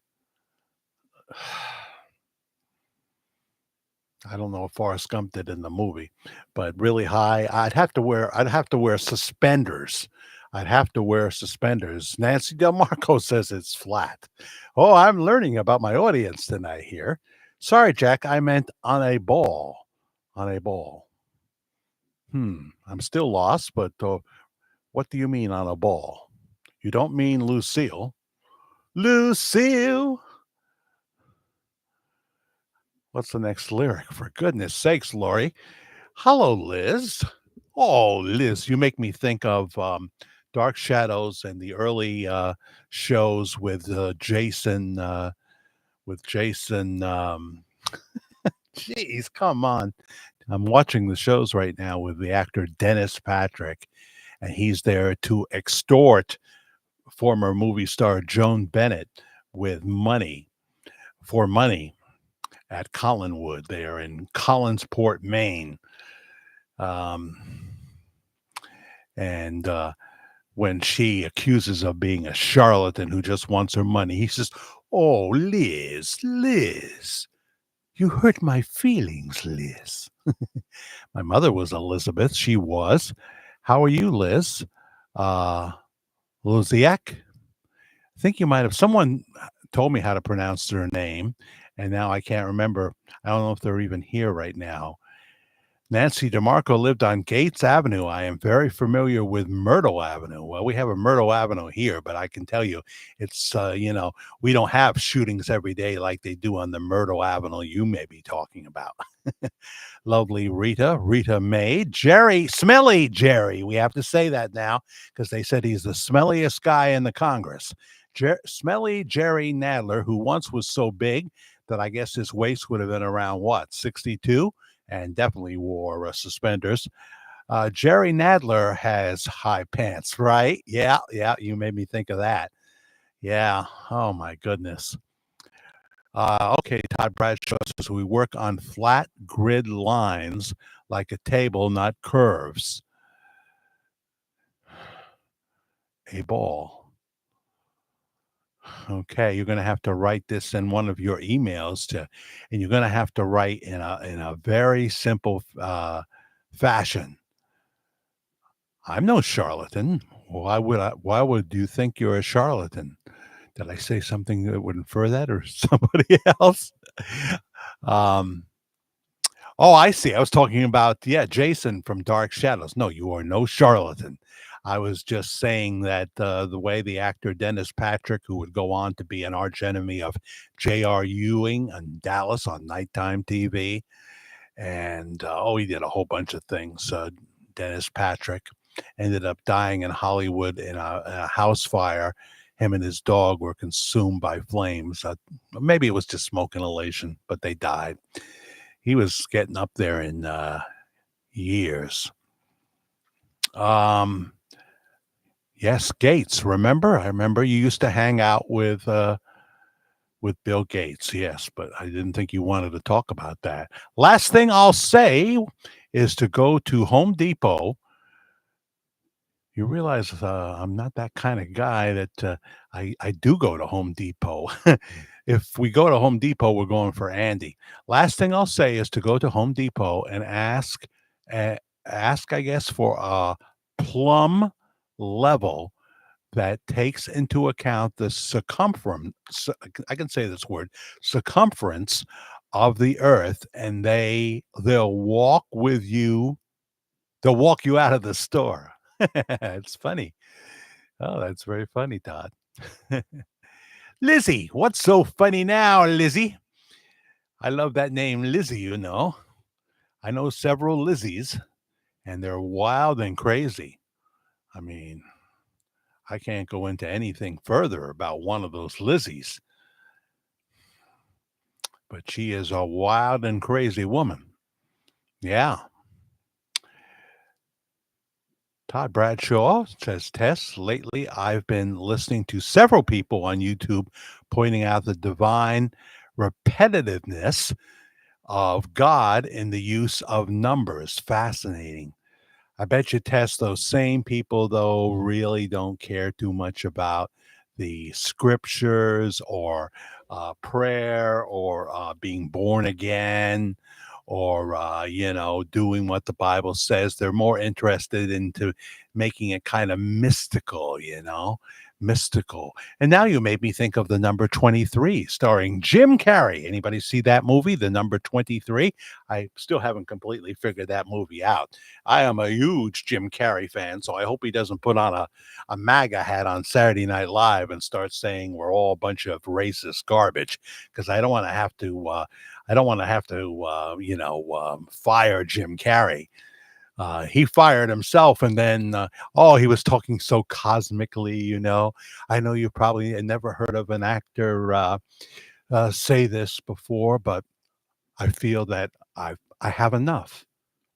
I don't know if Forrest Gump did in the movie, but really high. I'd have to wear suspenders. Nancy DelMarco says it's flat. Oh, I'm learning about my audience tonight here. Sorry, Jack, I meant on a ball. I'm still lost, but what do you mean on a ball? You don't mean Lucille. Lucille. What's the next lyric? For goodness sakes, Lori. Hello, Liz. Oh, Liz, you make me think of Dark Shadows and the early shows with Jason. Geez, come on. I'm watching the shows right now with the actor Dennis Patrick, and he's there to extort former movie star Joan Bennett with money for money at Collinwood there in Collinsport, Maine. Um, and when she accuses of being a charlatan who just wants her money, he says, "Oh, Liz, you hurt my feelings, Liz." My mother was Elizabeth. She was. How are you, Liz? Luziak? I think you might have. Someone told me how to pronounce their name, and now I can't remember. I don't know if they're even here right now. Nancy DeMarco lived on Gates Avenue. I am very familiar with Myrtle Avenue. Well, we have a Myrtle Avenue here, but I can tell you it's, we don't have shootings every day like they do on the Myrtle Avenue you may be talking about. Lovely Rita May, Jerry, Smelly Jerry. We have to say that now because they said he's the smelliest guy in the Congress. Smelly Jerry Nadler, who once was so big that I guess his waist would have been around what, 62? And definitely wore suspenders. Jerry Nadler has high pants, right? Yeah, you made me think of that. Yeah, oh my goodness. Okay, Todd Bradshaw says we work on flat grid lines like a table, not curves. A ball. Okay, you're going to have to write this in one of your emails and you're going to have to write in a very simple fashion. I'm no charlatan. Why would you think you're a charlatan? Did I say something that would infer that or somebody else? Oh, I see. I was talking about, Jason from Dark Shadows. No, you are no charlatan. I was just saying that the way the actor Dennis Patrick, who would go on to be an archenemy of J.R. Ewing in Dallas on nighttime TV, and he did a whole bunch of things. Dennis Patrick ended up dying in Hollywood in a house fire. Him and his dog were consumed by flames. Maybe it was just smoke inhalation, but they died. He was getting up there in years. Yes, Gates. Remember? I remember you used to hang out with Bill Gates. Yes, but I didn't think you wanted to talk about that. Last thing I'll say is to go to Home Depot. You realize I'm not that kind of guy that I do go to Home Depot. If we go to Home Depot, we're going for Andy. Last thing I'll say is to go to Home Depot and ask, I guess, for a plumb level that takes into account the circumference. I can say this word, circumference of the Earth, and they'll walk with you. They'll walk you out of the store. It's funny. Oh, that's very funny, Todd. Lizzie, what's so funny now, Lizzie? I love that name, Lizzie, I know several Lizzies, and they're wild and crazy. I mean, I can't go into anything further about one of those Lizzies, but she is a wild and crazy woman. Yeah. Todd Bradshaw says, Tess, lately I've been listening to several people on YouTube pointing out the divine repetitiveness of God in the use of numbers. Fascinating. I bet you, Tess, those same people, though, really don't care too much about the scriptures or prayer or being born again or, doing what the Bible says. They're more interested into making it kind of mystical, mystical. And now you made me think of The Number 23 starring Jim Carrey. Anybody see that movie, The Number 23? I still haven't completely figured that movie out. I am a huge Jim Carrey fan, so I hope he doesn't put on a MAGA hat on Saturday Night Live and start saying we're all a bunch of racist garbage, because I don't want to have to fire Jim Carrey. He fired himself, and then he was talking so cosmically. I know you probably never heard of an actor say this before, but I feel that I have enough.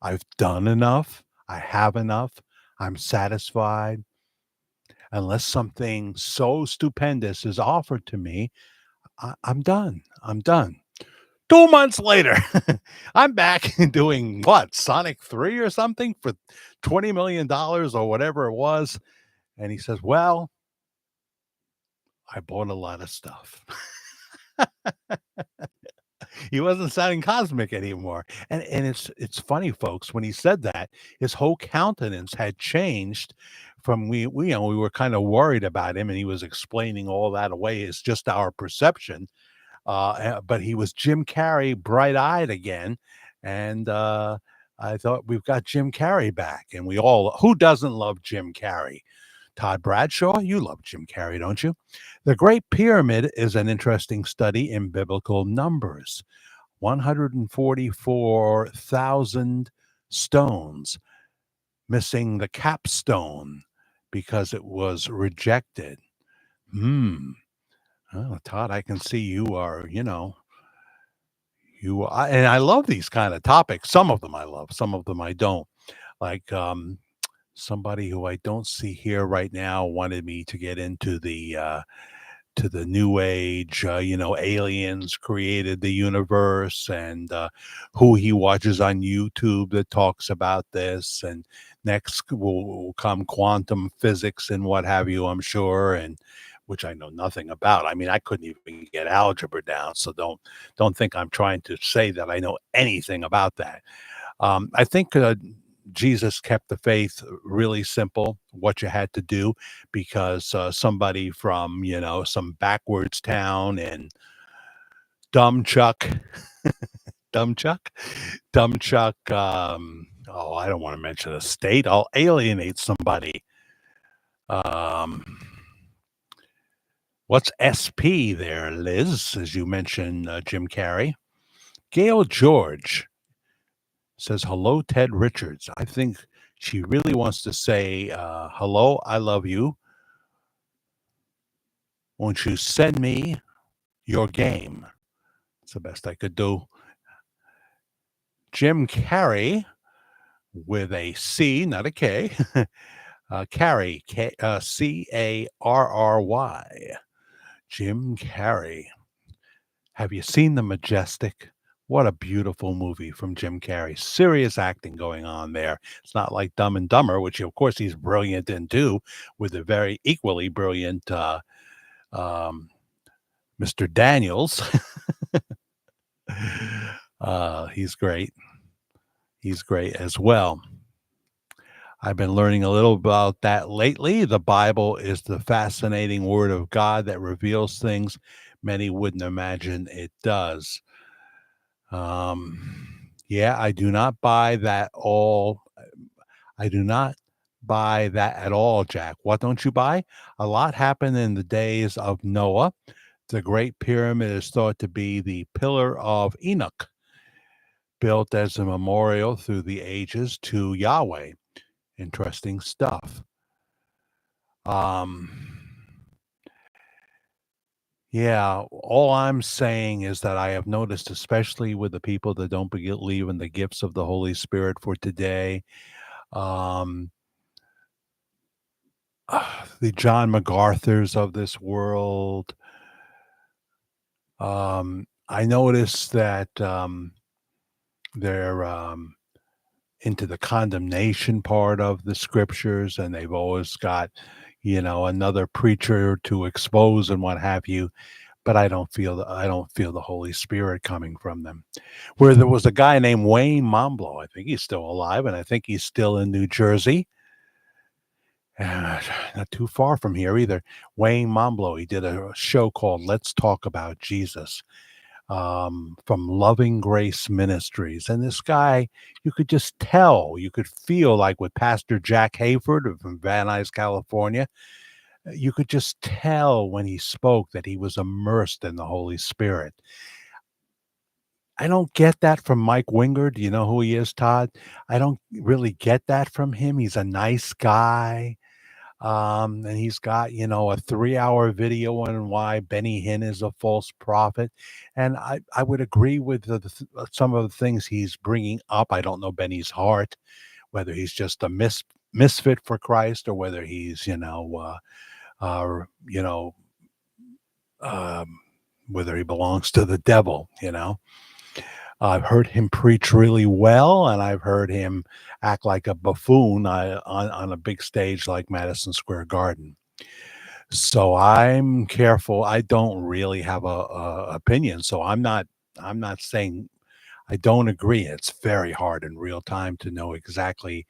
I've done enough. I have enough. I'm satisfied. Unless something so stupendous is offered to me, I'm done. I'm done. 2 months later, I'm back doing what? Sonic 3 or something for $20 million or whatever it was. And he says, well, I bought a lot of stuff. He wasn't sounding cosmic anymore. And it's funny, folks, when he said that, his whole countenance had changed from we were kind of worried about him and he was explaining all that away. It's just our perception. But he was Jim Carrey, bright-eyed again, and I thought we've got Jim Carrey back, and who doesn't love Jim Carrey? Todd Bradshaw, you love Jim Carrey, don't you? The Great Pyramid is an interesting study in biblical numbers. 144,000 stones, missing the capstone because it was rejected. Oh, Todd, I can see you are, and I love these kind of topics. Some of them I love, some of them I don't. Like somebody who I don't see here right now wanted me to get into the new age, aliens created the universe, and who he watches on YouTube that talks about this. And next will come quantum physics and what have you, I'm sure, and which I know nothing about. I mean, I couldn't even get algebra down, so don't think I'm trying to say that I know anything about that. I think Jesus kept the faith really simple, what you had to do, because somebody from, some backwards town in Dumchuck, Dumchuck, Dumchuck, I don't want to mention a state. I'll alienate somebody. What's SP there, Liz, as you mentioned Jim Carrey? Gail George says, hello, Ted Richards. I think she really wants to say, hello, I love you. Won't you send me your game? It's the best I could do. Jim Carrey with a C, not a K. Carrey, Carry. Jim Carrey. Have you seen The Majestic? What a beautiful movie from Jim Carrey. Serious acting going on there. It's not like Dumb and Dumber, which of course he's brilliant in too, with a very equally brilliant Mr. Daniels. He's great. He's great as well. I've been learning a little about that lately. The Bible is the fascinating word of God that reveals things many wouldn't imagine it does. Yeah, I do not buy that all. I do not buy that at all, Jack. What don't you buy? A lot happened in the days of Noah. The Great Pyramid is thought to be the Pillar of Enoch, built as a memorial through the ages to Yahweh. Interesting stuff. Yeah, all I'm saying is that I have noticed, especially with the people that don't believe in the gifts of the Holy Spirit for today, um, the John MacArthurs of this world, I noticed that they're into the condemnation part of the scriptures, and they've always got, another preacher to expose and what have you. But I don't feel the Holy Spirit coming from them. Where there was a guy named Wayne Momblo, I think he's still alive, and I think he's still in New Jersey. Not too far from here either. Wayne Momblo, he did a show called Let's Talk About Jesus, from Loving Grace Ministries. And this guy, you could just tell, you could feel like with Pastor Jack Hayford from Van Nuys, California, you could just tell when he spoke that he was immersed in the Holy Spirit. I don't get that from Mike Winger. Do you know who he is, Todd? I don't really get that from him. He's a nice guy. And he's got, a 3-hour video on why Benny Hinn is a false prophet. And I would agree with some of the things he's bringing up. I don't know Benny's heart, whether he's just a misfit for Christ or whether he's, uh, you know, whether he belongs to the devil. I've heard him preach really well, and I've heard him act like a buffoon on a big stage like Madison Square Garden. So I'm careful. I don't really have a opinion. So I'm not saying I don't agree. It's very hard in real time to know exactly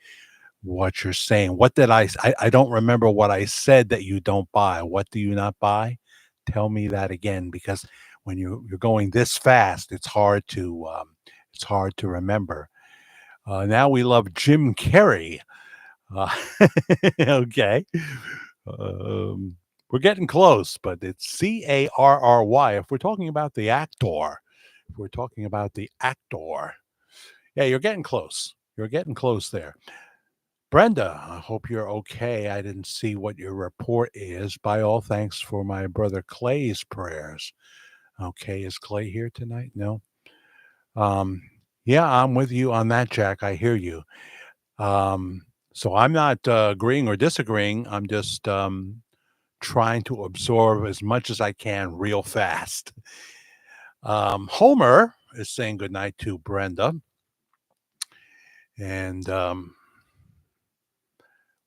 what you're saying. What did I don't remember what I said that you don't buy. What do you not buy? Tell me that again, because when you're going this fast, it's hard to remember. Now we love Jim Carrey. Uh, okay. Um, we're getting close, but it's Carry. If we're talking about the actor, yeah, you're getting close. You're getting close there. Brenda, I hope you're okay. I didn't see what your report is. By all thanks for my brother Clay's prayers. Okay, is Clay here tonight? No. Um, yeah, I'm with you on that, Jack. I hear you. So I'm not agreeing or disagreeing. I'm just trying to absorb as much as I can real fast. Homer is saying goodnight to Brenda. And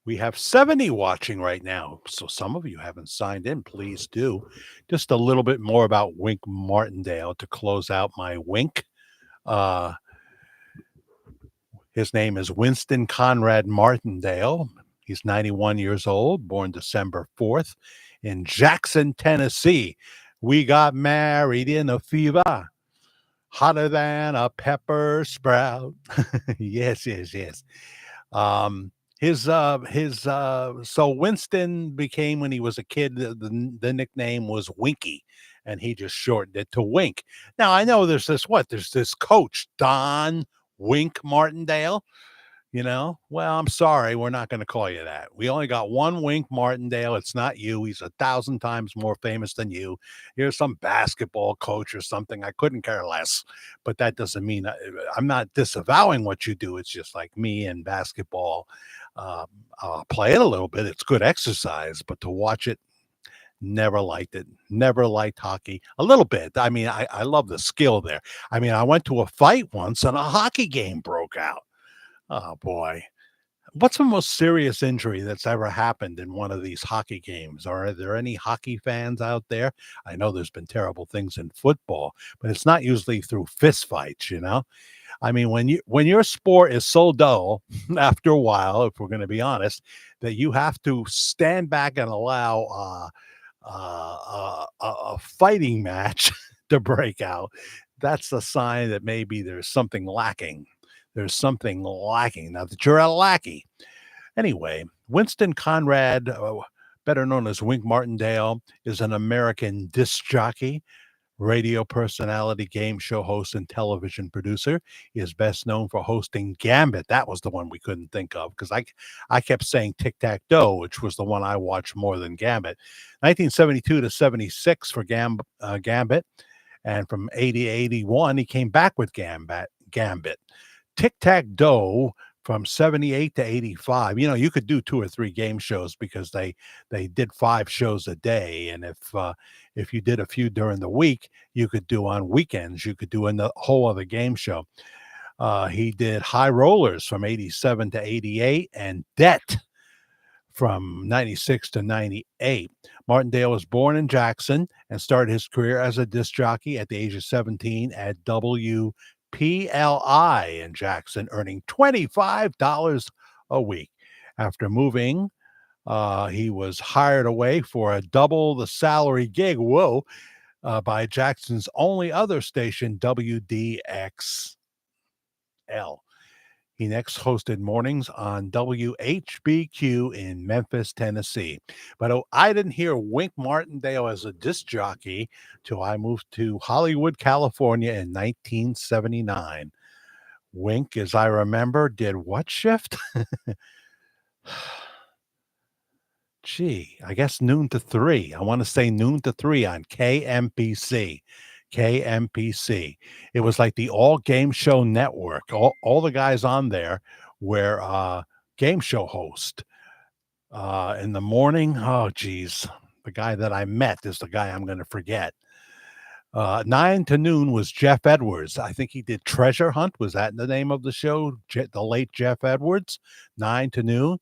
we have 70 watching right now. So some of you haven't signed in. Please do. Just a little bit more about Wink Martindale to close out my wink. His name is Winston Conrad Martindale. He's 91 years old, born December 4th in Jackson, Tennessee. We got married in a fever, hotter than a pepper sprout. Yes, yes, yes. So Winston became, when he was a kid, the nickname was Winky, and he just shortened it to Wink. Now I know there's this coach, Don Wink Martindale. Well, I'm sorry, we're not going to call you that. We only got one Wink Martindale. It's not you. He's 1,000 times more famous than you. You're some basketball coach or something. I couldn't care less. But that doesn't mean I'm not disavowing what you do. It's just like me and basketball. Play it a little bit. It's good exercise, but to watch it, never liked it. Never liked hockey. A little bit. I mean, I love the skill there. I mean, I went to a fight once and a hockey game broke out. Oh boy. What's the most serious injury that's ever happened in one of these hockey games? Are there any hockey fans out there? I know there's been terrible things in football, but it's not usually through fist fights. I mean, when your sport is so dull after a while, if we're going to be honest, that you have to stand back and allow a fighting match to break out, that's a sign that maybe there's something lacking. There's something lacking. Now that you're a lackey. Anyway, Winston Conrad, better known as Wink Martindale, is an American disc jockey, radio personality, game show host, and television producer. He is best known for hosting Gambit. That was the one we couldn't think of because I kept saying Tic-Tac-Toe, which was the one I watched more than Gambit. 1972 to 76 for Gambit. And from 80 to 81, he came back with Gambit. Tic-Tac-Toe from 78 to 85. You could do 2 or 3 game shows because they did 5 shows a day. And if you did a few during the week, you could do on weekends. You could do a whole other game show. He did High Rollers from 87 to 88 and Debt from 96 to 98. Martindale was born in Jackson and started his career as a disc jockey at the age of 17 at WPLI in Jackson, earning $25 a week. After moving, he was hired away for a double the salary gig, by Jackson's only other station, WDXL. He next hosted mornings on WHBQ in Memphis, Tennessee. But I didn't hear Wink Martindale as a disc jockey till I moved to Hollywood, California in 1979. Wink, as I remember, did what shift? I guess noon to 3. I want to say noon to 3 on KMPC. KMPC. It was like the all game show network. All the guys on there were game show host. In the morning, oh geez, the guy that I met is the guy I'm going to forget. 9 to noon was Jeff Edwards. I think he did Treasure Hunt. Was that the name of the show? The late Jeff Edwards. 9 to noon.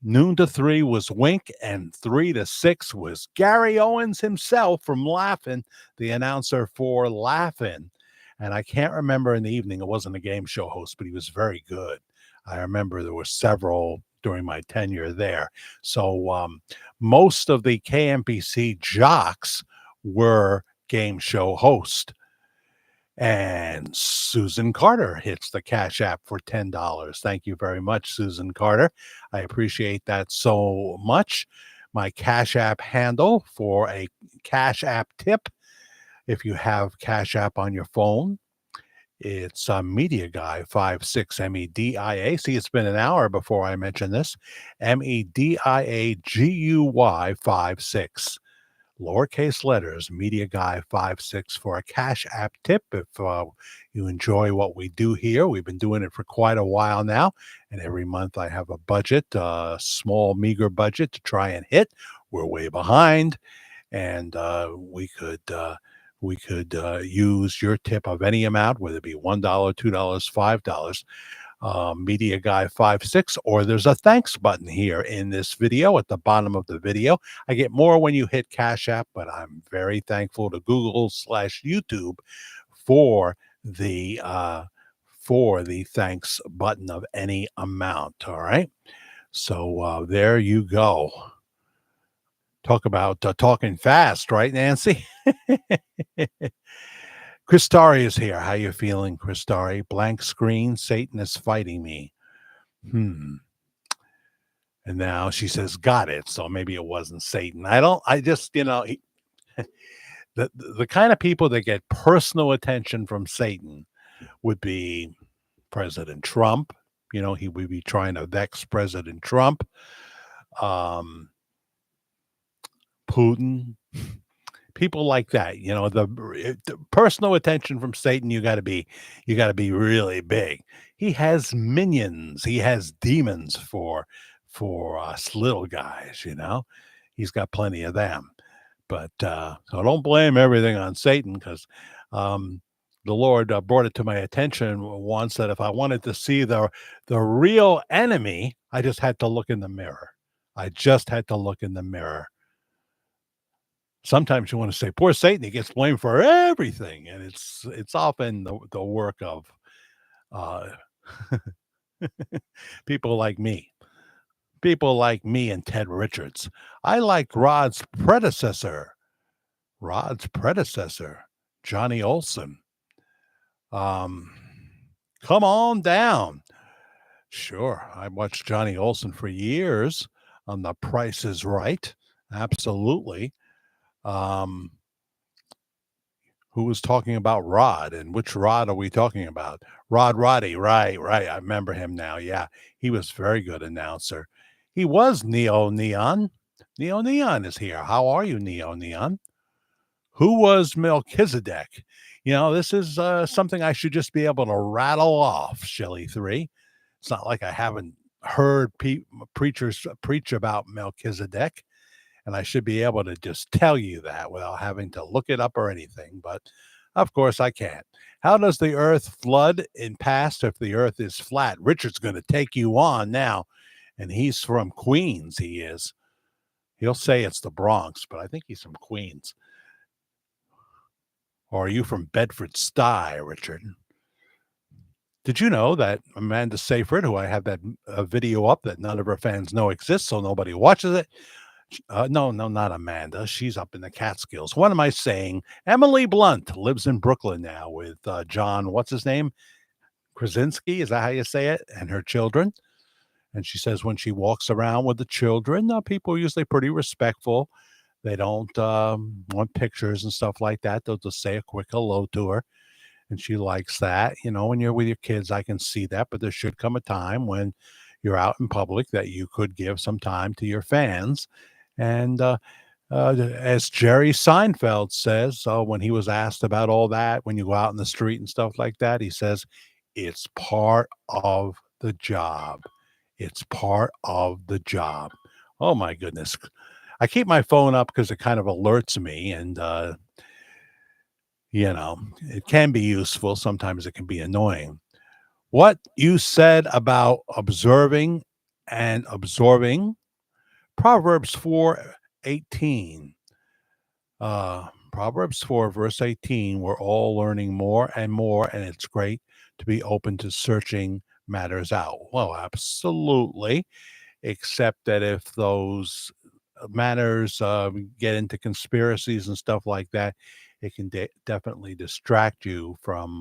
Noon to 3 was Wink, and 3 to 6 was Gary Owens himself from Laugh-In, the announcer for Laugh-In. And I can't remember in the evening, it wasn't a game show host, but he was very good. I remember there were several during my tenure there. So most of the KMPC jocks were game show hosts. And Susan Carter hits the Cash App for $10. Thank you very much, Susan Carter. I appreciate that so much. My Cash App handle for a Cash App tip, if you have Cash App on your phone, it's Media Guy 56 MEDIA. See, it's been an hour before I mentioned this. MEDIAGUY 56. Lowercase letters, Media Guy 56 for a Cash App tip. If you enjoy what we do here, we've been doing it for quite a while now, and every month I have a budget, a small, meager budget to try and hit. We're way behind, and we could use your tip of any amount, whether it be $1, $2, $5. Media Guy 56, or there's a thanks button here in this video at the bottom of the video. I get more when you hit Cash App, but I'm very thankful to Google/YouTube for the thanks button of any amount. All right, so there you go. Talk about talking fast, right, Nancy? Christari is here. How you feeling, Christari? Blank screen. Satan is fighting me. And now she says, got it. So maybe it wasn't Satan. I just, the kind of people that get personal attention from Satan would be President Trump. He would be trying to vex President Trump. Putin. People like that, the personal attention from Satan, you got to be really big. He has minions, he has demons for us little guys, he's got plenty of them. But so don't blame everything on Satan, because the Lord brought it to my attention once that if I wanted to see the real enemy, I just had to look in the mirror. Sometimes you want to say, poor Satan, he gets blamed for everything. And it's often the work of people like me and Ted Richards. I like Rod's predecessor, Johnny Olson. Come on down. Sure. I watched Johnny Olson for years on The Price is Right. Absolutely. Who was talking about Rod, and which Rod are we talking about? Rod Roddy, right. I remember him now. Yeah, he was very good announcer. He was Neo Neon. Neo Neon is here. How are you, Neo Neon? Who was Melchizedek? This is something I should just be able to rattle off, Shelley 3. It's not like I haven't heard preachers preach about Melchizedek. And I should be able to just tell you that without having to look it up or anything. But, of course, I can't. How does the earth flood in past if the earth is flat? Richard's going to take you on now. And he's from Queens, he is. He'll say it's the Bronx, but I think he's from Queens. Or are you from Bedford-Stuy, Richard? Did you know that Amanda Seyfried, who I have that video up that none of her fans know exists, so nobody watches it, no, not Amanda. She's up in the Catskills. What am I saying? Emily Blunt lives in Brooklyn now with John, what's his name? Krasinski, is that how you say it? And her children. And she says when she walks around with the children, people are usually pretty respectful. They don't want pictures and stuff like that. They'll just say a quick hello to her. And she likes that. When you're with your kids, I can see that. But there should come a time when you're out in public that you could give some time to your fans. And as Jerry Seinfeld says, when he was asked about all that, when you go out in the street and stuff like that, he says, it's part of the job. It's part of the job. Oh my goodness. I keep my phone up because it kind of alerts me, and it can be useful. Sometimes it can be annoying. What you said about observing and absorbing, Proverbs 4:18. Proverbs 4, verse 18, we're all learning more and more, and it's great to be open to searching matters out. Well, absolutely, except that if those matters get into conspiracies and stuff like that, it can definitely distract you from,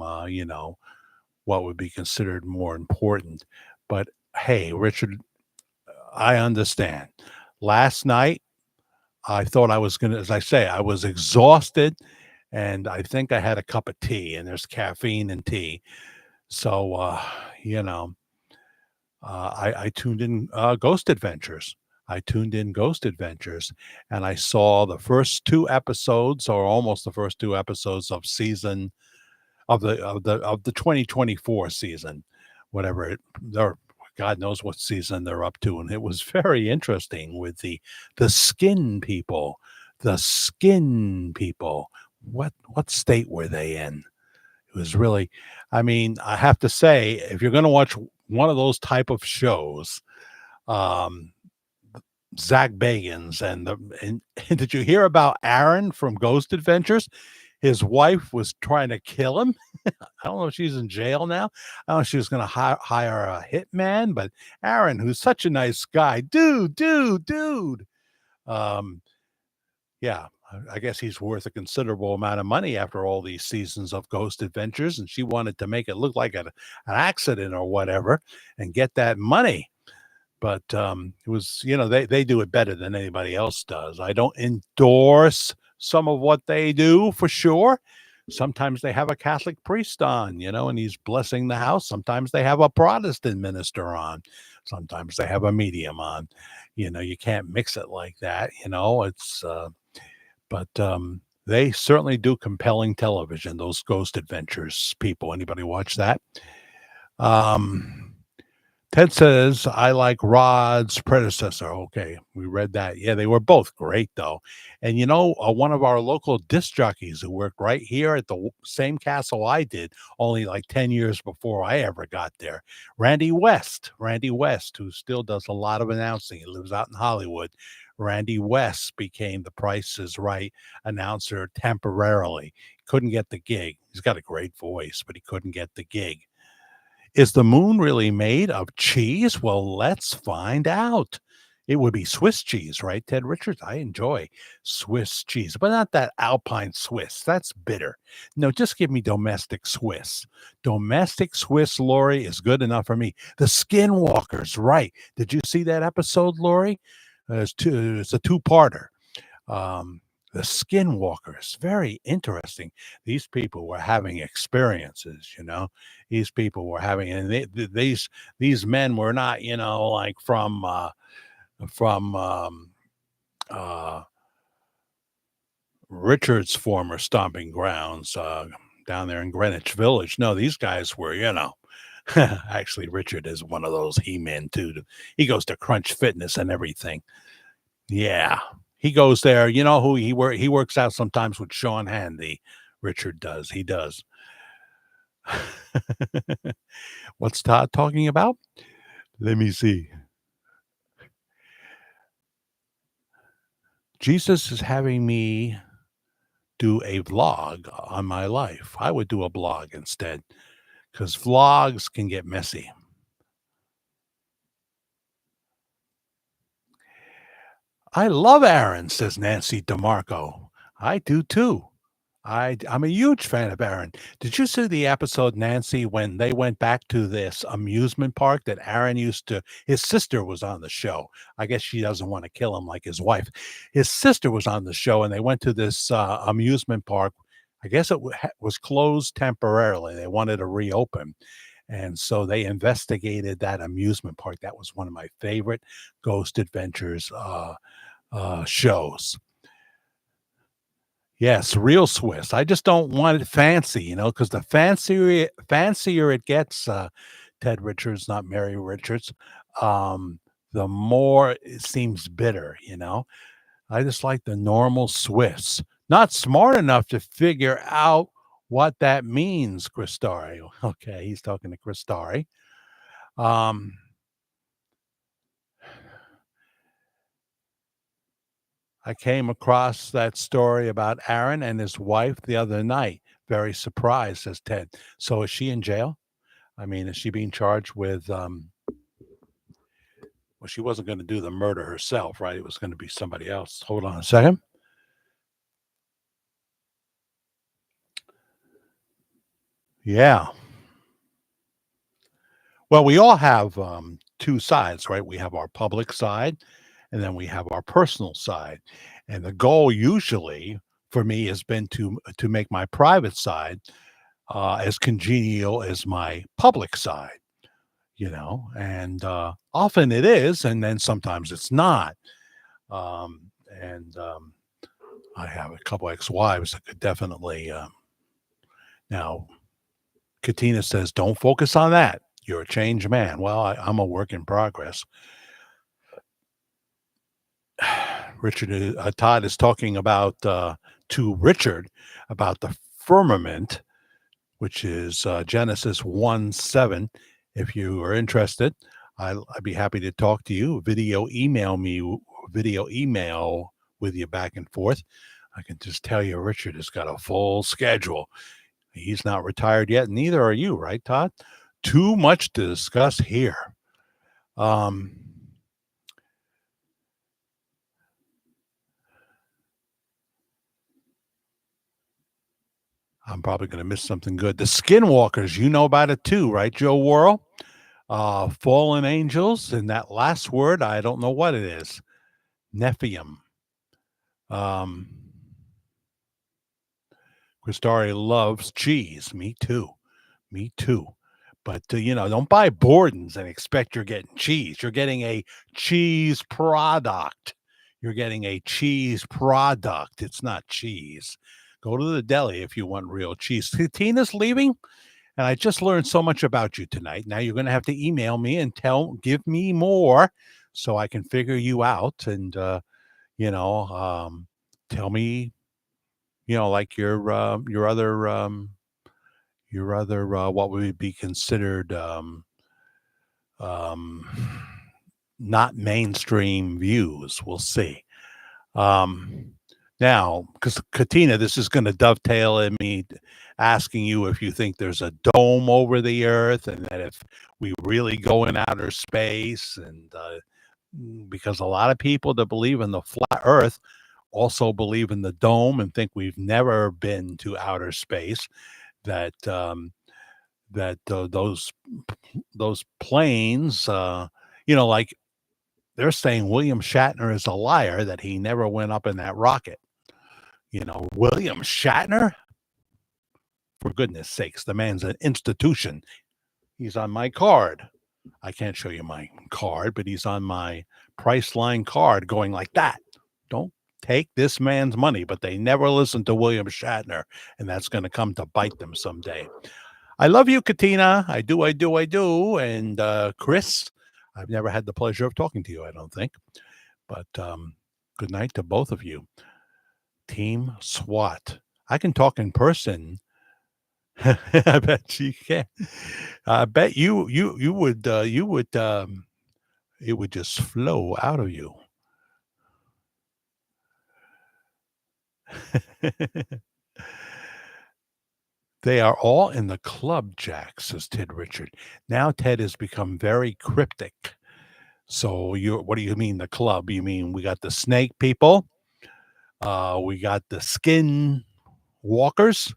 what would be considered more important. But hey, Richard, I understand. Last night, I thought I was going to, as I say, I was exhausted, and I think I had a cup of tea, and there's caffeine in tea. So, you know, I tuned in Ghost Adventures. I tuned in Ghost Adventures, and I saw the first two episodes, or almost the first two episodes of season of the 2024 season, whatever they're. God knows what season they're up to, and it was very interesting with the skin people. The skin people. What state were they in? It was really, I mean, I have to say, if you're going to watch one of those type of shows, um, Zach Bagans and did you hear about Aaron from Ghost Adventures? His wife was trying to kill him. I don't know if she's in jail now. I don't know if she was going to hire a hitman, but Aaron, who's such a nice guy, dude. Um, yeah, I guess he's worth a considerable amount of money after all these seasons of Ghost Adventures, and she wanted to make it look like an accident or whatever and get that money. But it was, they do it better than anybody else does. I don't endorse some of what they do for sure. Sometimes they have a Catholic priest on, and he's blessing the house. Sometimes they have a Protestant minister on. Sometimes they have a medium on. You can't mix it like that. It's, but they certainly do compelling television, those Ghost Adventures people. Anybody watch that? Ted says, I like Rod's predecessor. Okay, we read that. Yeah, they were both great, though. And one of our local disc jockeys who worked right here at the same castle I did, only like 10 years before I ever got there, Randy West, who still does a lot of announcing. He lives out in Hollywood. Randy West became the Price is Right announcer temporarily. Couldn't get the gig. He's got a great voice, but he couldn't get the gig. Is the moon really made of cheese? Well, let's find out. It would be Swiss cheese, right, Ted Richards? I enjoy Swiss cheese, but not that Alpine Swiss. That's bitter. No, just give me domestic Swiss. Domestic Swiss, Lori, is good enough for me. The Skinwalkers, right. Did you see that episode, Lori? It's a two-parter. The Skinwalkers, very interesting. These people were having experiences, These people were having, and these men were not, like from Richard's former stomping grounds down there in Greenwich Village. No, these guys were, actually Richard is one of those he-men too. He goes to Crunch Fitness and everything. Yeah. He goes there. You know who he works out sometimes with Sean Handy. Richard does. He does. What's Todd talking about? Let me see. Jesus is having me do a vlog on my life. I would do a blog instead because vlogs can get messy. I love Aaron, says Nancy DeMarco. I do too. I'm a huge fan of Aaron. Did you see the episode, Nancy, when they went back to this amusement park that Aaron his sister was on the show. I guess she doesn't want to kill him like his wife. His sister was on the show, and they went to this amusement park. I guess it was closed temporarily. They wanted to reopen. And so they investigated that amusement park. That was one of my favorite Ghost Adventures shows. Yes, real Swiss. I just don't want it fancy, because the fancier it gets, Ted Richards, not Mary Richards, um, the more it seems bitter. I just like the normal Swiss. Not smart enough to figure out what that means, Christari. Okay, he's talking to Christari. Um, I came across that story about Aaron and his wife the other night. Very surprised, says Ted. So is she in jail? I mean, is she being charged with well, she wasn't going to do the murder herself, right? It was going to be somebody else. Hold on a second. Yeah. Well, we all have two sides, right? We have our public side and then we have our personal side. And the goal usually for me has been to make my private side as congenial as my public side, and often it is, and then sometimes it's not. And I have a couple ex-wives that could definitely. Now, Katina says, "Don't focus on that. You're a changed man." Well, I'm a work in progress. Richard Todd is talking about to Richard about the firmament, which is Genesis 1:7. If you are interested, I'd be happy to talk to you. Video email with you back and forth. I can just tell you, Richard has got a full schedule. He's not retired yet. Neither are you, right, Todd? Too much to discuss here. I'm probably going to miss something good. The Skinwalkers, you know about it too, right, Joe Worrell? Fallen angels, and that last word, I don't know what it is. Nephium. Christari loves cheese. Me too. But, don't buy Borden's and expect you're getting cheese. You're getting a cheese product. It's not cheese. Go to the deli if you want real cheese. Tina's leaving, and I just learned so much about you tonight. Now you're going to have to email me and give me more so I can figure you out and, tell me, like your other what would be considered not mainstream views. We'll see. Now, because Katina, this is going to dovetail in me asking you if you think there's a dome over the earth and that if we really go in outer space, and because a lot of people that believe in the flat earth also believe in the dome and think we've never been to outer space, that those planes, like they're saying William Shatner is a liar, that he never went up in that rocket. William Shatner? For goodness sakes, the man's an institution. He's on my card. I can't show you my card, but he's on my Priceline card going like that. Don't take this man's money, but they never listen to William Shatner, and that's going to come to bite them someday. I love you, Katina. I do. And Chris, I've never had the pleasure of talking to you, I don't think. But good night to both of you. Team SWAT. I can talk in person. I bet you can. I bet you would it would just flow out of you. They are all in the club, Jack, says Ted Richard. Now Ted has become very cryptic. So what do you mean the club? You mean we got the snake people? We got the skin walkers.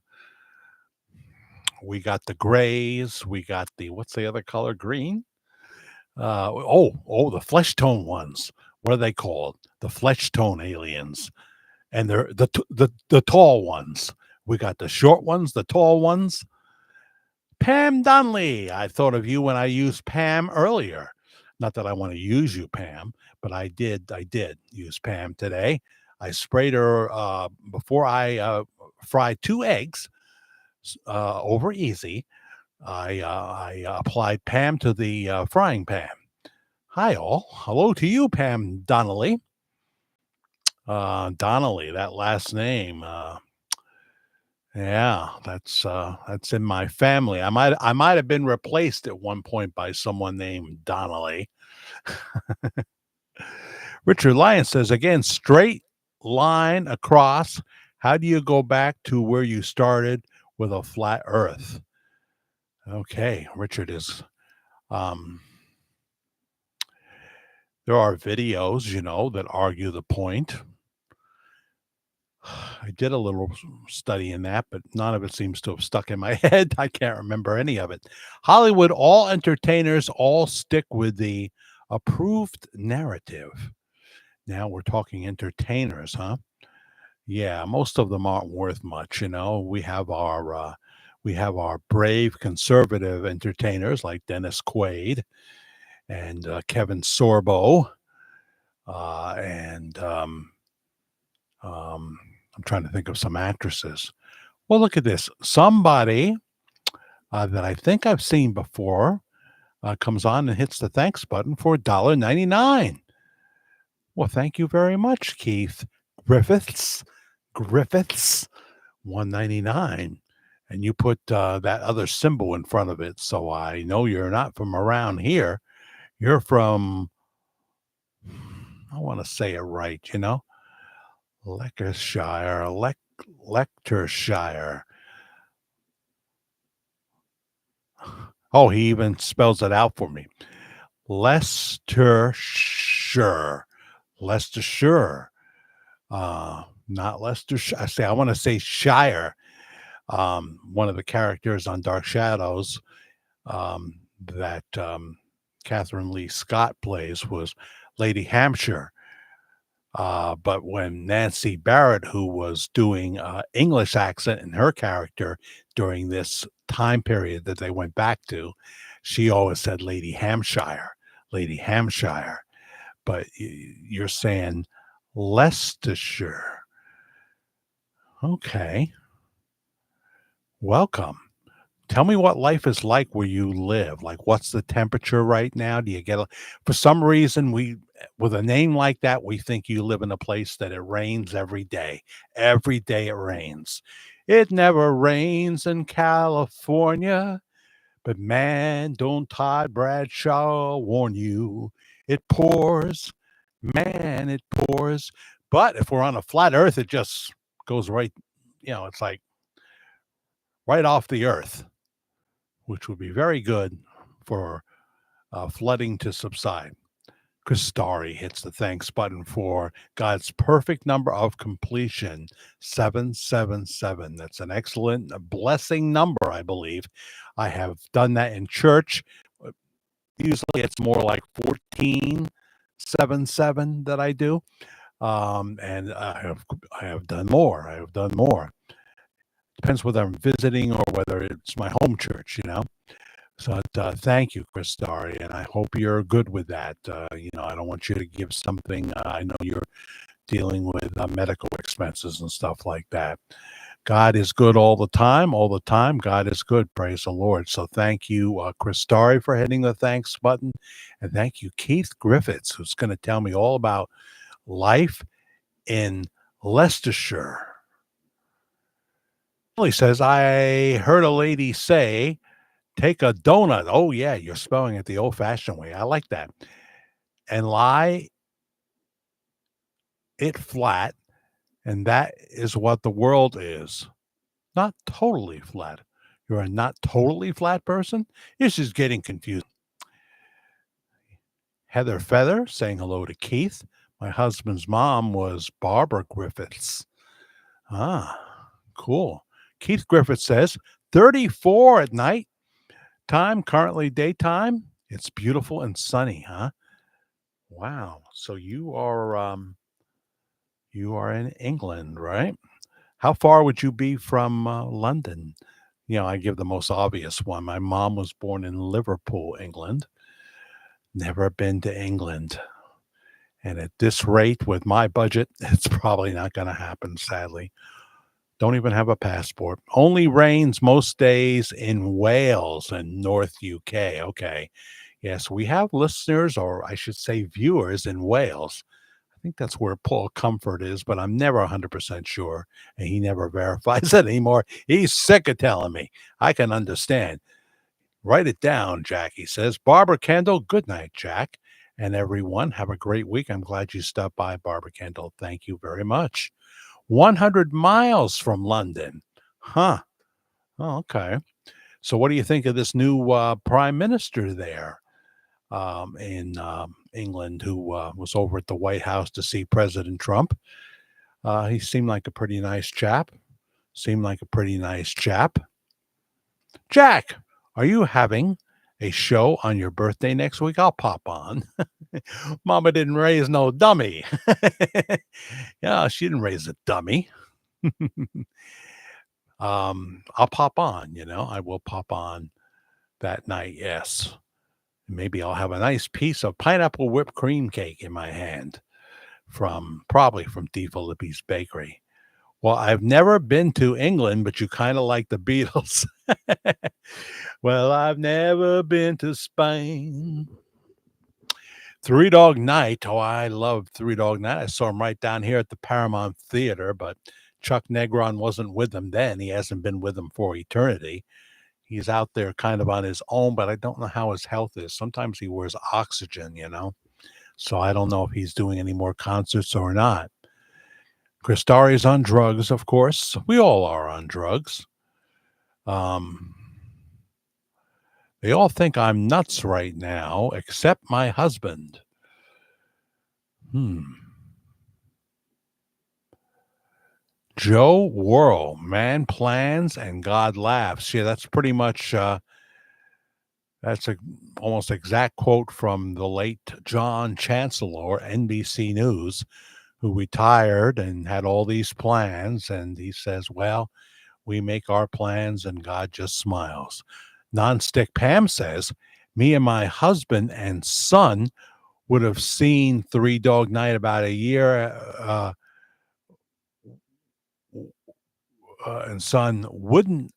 We got the grays. We got what's the other color? Green. The flesh tone ones. What are they called? The flesh tone aliens. And they're the tall ones. We got the short ones, the tall ones. Pam Dunley. I thought of you when I used Pam earlier. Not that I want to use you, Pam, but I did use Pam today. I sprayed her before I fried 2 eggs over easy. I applied Pam to the frying pan. Hi, all. Hello to you, Pam Donnelly. Donnelly, that last name. Yeah, that's in my family. I might have been replaced at one point by someone named Donnelly. Richard Lyon says again, straight line across. How do you go back to where you started with a flat Earth? Okay, Richard is. There are videos, that argue the point. I did a little study in that, but none of it seems to have stuck in my head. I can't remember any of it. Hollywood, all entertainers all stick with the approved narrative. Now we're talking entertainers, huh? Yeah, most of them aren't worth much. We have our brave conservative entertainers like Dennis Quaid and Kevin Sorbo, and I'm trying to think of some actresses. Well, look at this. Somebody that I think I've seen before comes on and hits the thanks button for $1.99. Well, thank you very much, Keith Griffiths. Griffiths, $1.99. And you put that other symbol in front of it, so I know you're not from around here. You're from, I want to say it right, Leicestershire, Leicestershire. Oh, he even spells it out for me. Leicestershire. Leicestershire. Not Leicestershire. I want to say Shire. One of the characters on Dark Shadows that Catherine Lee Scott plays was Lady Hampshire. But when Nancy Barrett, who was doing English accent in her character during this time period that they went back to, she always said Lady Hampshire, Lady Hampshire. But you're saying Leicestershire. Okay. Welcome. Tell me what life is like where you live. Like, what's the temperature right now? Do you get for some reason, with a name like that, we think you live in a place that it rains every day. Every day it rains. It never rains in California, but man, don't Todd Bradshaw warn you. It pours. Man, it pours. But if we're on a flat earth, it just goes right, it's like right off the earth, which would be very good for flooding to subside. Chris Starry hits the thanks button for God's perfect number of completion, 777. That's an excellent blessing number, I believe. I have done that in church. Usually it's more like 1477 that I do. And I have done more. I have done more. Depends whether I'm visiting or whether it's my home church, So thank you, Chris Starry, and I hope you're good with that. I don't want you to give something. I know you're dealing with medical expenses and stuff like that. God is good all the time. All the time, God is good. Praise the Lord. So thank you, Chris Starry, for hitting the thanks button. And thank you, Keith Griffiths, who's going to tell me all about life in Leicestershire. He says, I heard a lady say, take a donut. Oh, yeah, you're spelling it the old-fashioned way. I like that. And lie it flat, and that is what the world is. Not totally flat. You're a not totally flat person? This is getting confusing. Heather Feather saying hello to Keith. My husband's mom was Barbara Griffiths. Ah, cool. Keith Griffiths says, 34 at night. Time, currently daytime. It's beautiful and sunny, huh? Wow. So you are in England, right? How far would you be from London? I give the most obvious one. My mom was born in Liverpool, England. Never been to England. And at this rate, with my budget, it's probably not going to happen, sadly. Don't even have a passport. Only rains most days in Wales and North UK. Okay. Yes, we have listeners, or I should say viewers, in Wales. I think that's where Paul Comfort is, but I'm never 100% sure. And he never verifies it anymore. He's sick of telling me. I can understand. Write it down, Jackie says. Barbara Kendall, good night, Jack. And everyone, have a great week. I'm glad you stopped by, Barbara Kendall. Thank you very much. 100 miles from London. Huh. Oh, okay. So what do you think of this new prime minister there in England who was over at the White House to see President Trump? He seemed like a pretty nice chap. Jack, are you having a show on your birthday next week? I'll pop on. Mama didn't raise no dummy. Yeah, she didn't raise a dummy. I'll pop on, I will pop on that night. Yes. Maybe I'll have a nice piece of pineapple whipped cream cake in my hand probably from D. Filippi's Bakery. Well, I've never been to England, but you kind of like the Beatles. Well, I've never been to Spain. Three Dog Night. Oh, I love Three Dog Night. I saw him right down here at the Paramount Theater, but Chuck Negron wasn't with them then. He hasn't been with them for eternity. He's out there kind of on his own, but I don't know how his health is. Sometimes he wears oxygen, So I don't know if he's doing any more concerts or not. Christari's on drugs, of course. We all are on drugs. They all think I'm nuts right now, except my husband. Joe Worrell, man plans and God laughs. Yeah, that's pretty much, that's a almost exact quote from the late John Chancellor, NBC News, who retired and had all these plans. And he says, well, we make our plans and God just smiles. Nonstick Pam says, me and my husband and son would have seen Three Dog Night about a year, and son wouldn't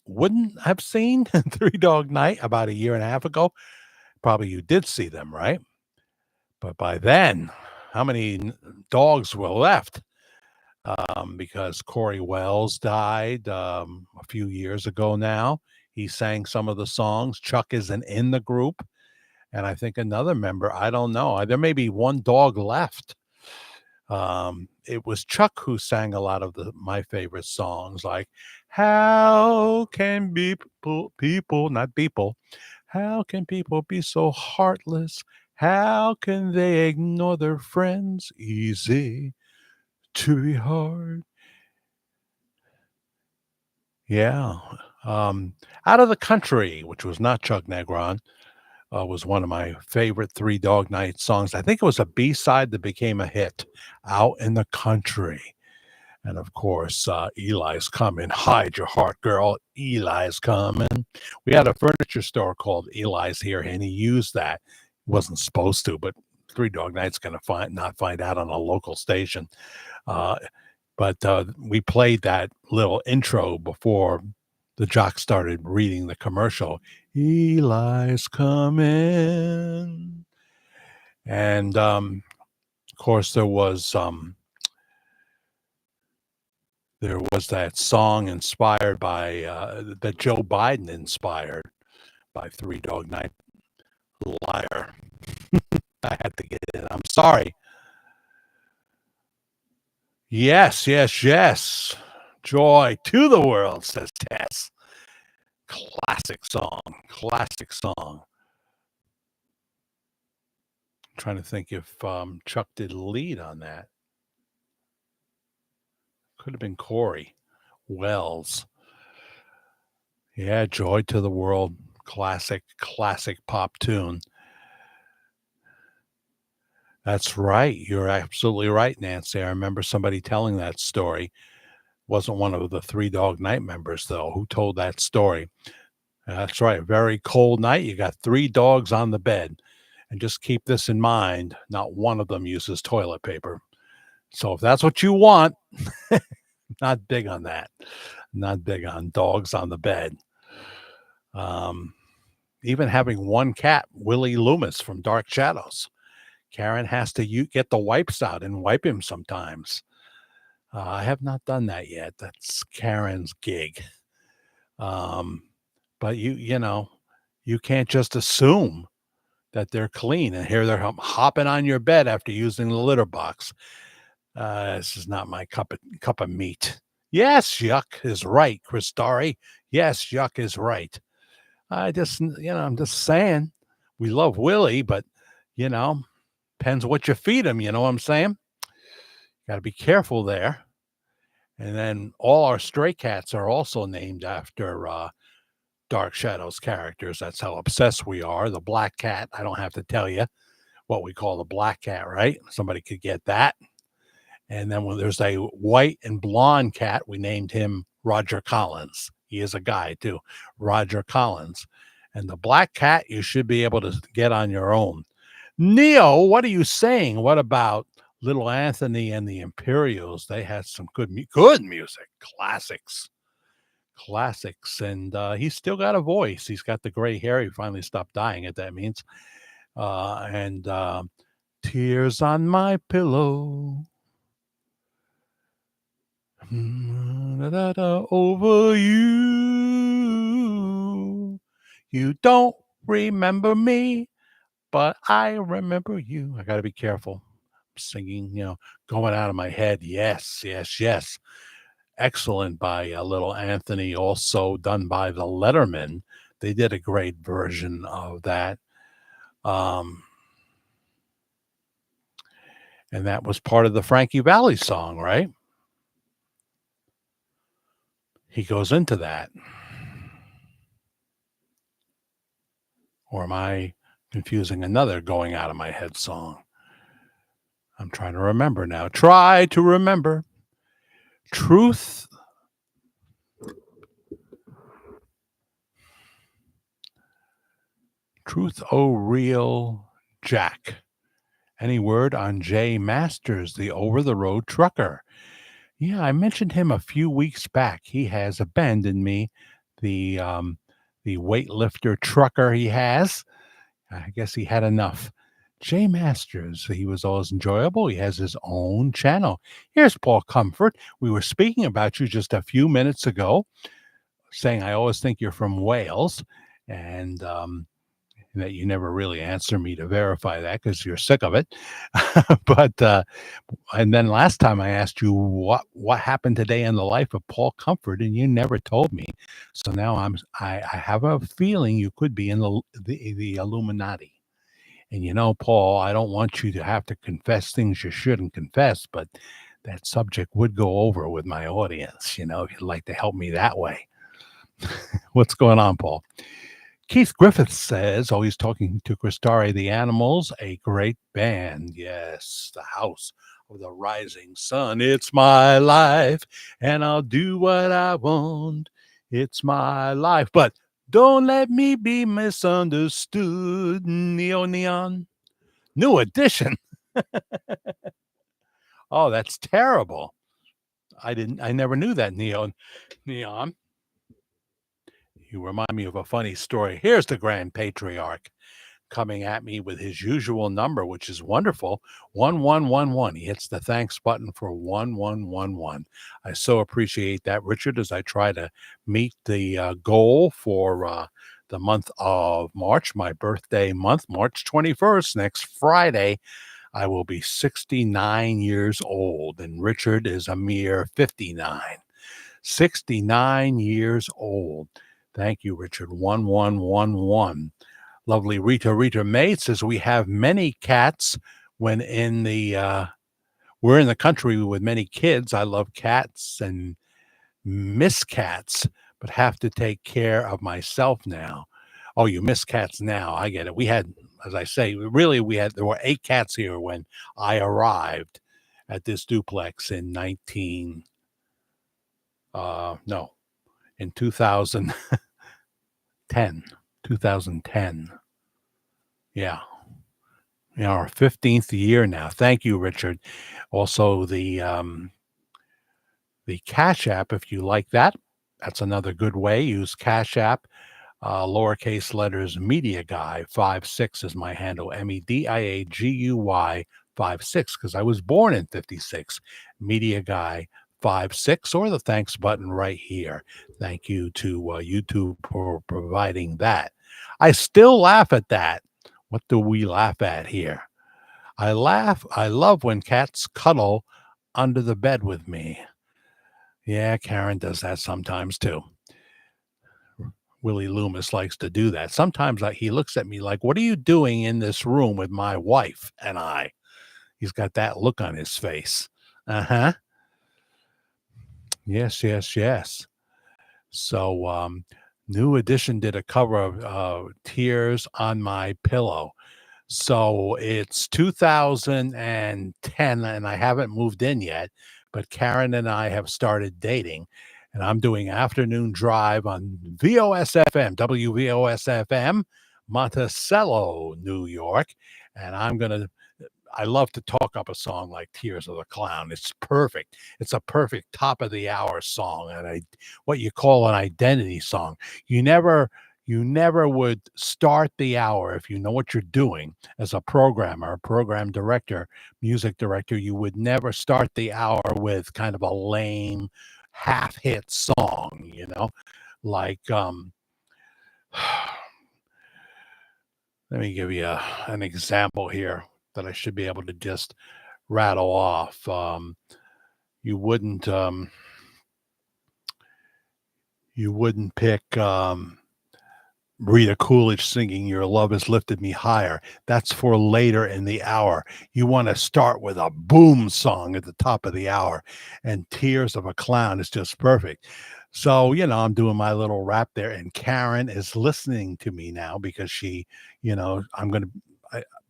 have seen Three Dog Night about a year and a half ago. Probably you did see them, right? But by then, how many dogs were left? Because Corey Wells died a few years ago now. He sang some of the songs. Chuck isn't in the group. And I think another member, I don't know. There may be one dog left. It was Chuck who sang a lot of my favorite songs, like how can how can people be so heartless? How can they ignore their friends? Easy to be hard. Yeah. Out of the Country, which was not Chuck Negron, was one of my favorite Three Dog Night songs. I think it was a B-side that became a hit, Out in the Country. And of course, Eli's Coming. Hide your heart, girl. Eli's Coming. We had a furniture store called Eli's here, and he used that. He wasn't supposed to, but Three Dog Night's going to not find out on a local station. But we played that little intro before the jock started reading the commercial. Eli's coming. And of course, there was that song inspired by that Joe Biden inspired by Three Dog Night. Liar. I had to get it. I'm sorry. Yes. Joy to the world, says Tess. Classic song. I'm trying to think if Chuck did lead on that. Could have been Corey Wells. Yeah, Joy to the World. Classic pop tune. That's right. You're absolutely right, Nancy. I remember somebody telling that story. Wasn't one of the Three Dog Night members, though, who told that story. That's right. A very cold night. You got three dogs on the bed. And just keep this in mind, not one of them uses toilet paper. So if that's what you want, not big on that. Not big on dogs on the bed. Even having one cat, Willie Loomis from Dark Shadows. Karen has to get the wipes out and wipe him sometimes. I have not done that yet. That's Karen's gig. But you can't just assume that they're clean and here they're hopping on your bed after using the litter box. This is not my cup of meat. Yes, Yuck is right, Chris Dari. Yes, Yuck is right. I'm just saying, we love Willie, but depends what you feed him. You know what I'm saying? Got to be careful there. And then all our stray cats are also named after Dark Shadows characters. That's how obsessed we are. The black cat, I don't have to tell you what we call the black cat, right? Somebody could get that. And then when there's a white and blonde cat, we named him Roger Collins. He is a guy too, Roger Collins. And the black cat you should be able to get on your own. Neo, what are you saying? What about Little Anthony and the Imperials? They had some good music, classics. And he's still got a voice. He's got the gray hair. He finally stopped dying, if that means. And Tears on My Pillow. Over you. You don't remember me, but I remember you. I got to be careful. I'm singing, going out of my head. Yes, yes, yes. Excellent by Little Anthony, also done by the Lettermen. They did a great version of that. And that was part of the Frankie Valli song, right? He goes into that. Or am I confusing another going out of my head song? I'm trying to remember now. Try to remember. Truth. Truth, oh, real Jack. Any word on Jay Masters, the over-the-road trucker? Yeah, I mentioned him a few weeks back. He has abandoned me. The weightlifter trucker he has. I guess he had enough. Jay Masters, he was always enjoyable. He has his own channel. Here's Paul Comfort. We were speaking about you just a few minutes ago, saying I always think you're from Wales, and that you never really answer me to verify that because you're sick of it. But and then last time I asked you what happened today in the life of Paul Comfort, and you never told me. So now I have a feeling you could be in the Illuminati. And Paul, I don't want you to have to confess things you shouldn't confess, but that subject would go over with my audience. If you'd like to help me that way. What's going on, Paul? Keith Griffith says, he's talking to Chris Dari, The Animals, a great band. Yes, the House of the Rising Sun. It's my life, and I'll do what I want. It's my life, but don't let me be misunderstood. Neon. New edition. Oh, that's terrible. I never knew that, Neon. You remind me of a funny story. Here's the Grand Patriarch coming at me with his usual number, which is wonderful. 1111. He hits the thanks button for 1111. I so appreciate that, Richard, as I try to meet the goal for the month of March, my birthday month, March 21st, next Friday. I will be 69 years old, and Richard is a mere 59. 69 years old. Thank you, Richard. 1111. Lovely Rita May says we have many cats when we're in the country with many kids. I love cats and miss cats, but have to take care of myself now. Oh, you miss cats now. I get it. We had, as I say, there were 8 cats here when I arrived at this duplex in 2010. 2010. Yeah. our 15th year now. Thank you, Richard. Also, the Cash App, if you like that, that's another good way. Use Cash App, lowercase letters, Media Guy 56 is my handle, MEDIAGUY 56, because I was born in 56. Media Guy 56, or the thanks button right here. Thank you to YouTube for providing that. I still laugh at that. What do we laugh at here? I love when cats cuddle under the bed with me. Yeah, Karen does that sometimes too. Willie Loomis likes to do that. Sometimes he looks at me like, what are you doing in this room with my wife and I? He's got that look on his face. Uh-huh. Yes. So, New Edition did a cover of Tears on My Pillow. So it's 2010 and I haven't moved in yet, but Karen and I have started dating, and I'm doing afternoon drive on VOSFM, WVOSFM, Monticello, New York. And I love to talk up a song like Tears of the Clown. It's perfect. It's a perfect top of the hour song, and what you call an identity song. You never would start the hour, if you know what you're doing as a programmer, a program director, music director, you would never start the hour with kind of a lame half hit song, like let me give you an example here that I should be able to just rattle off. You wouldn't pick Rita Coolidge singing Your Love Has Lifted Me Higher. That's for later in the hour. You want to start with a boom song at the top of the hour, and Tears of a Clown is just perfect. So, I'm doing my little rap there, and Karen is listening to me now because she,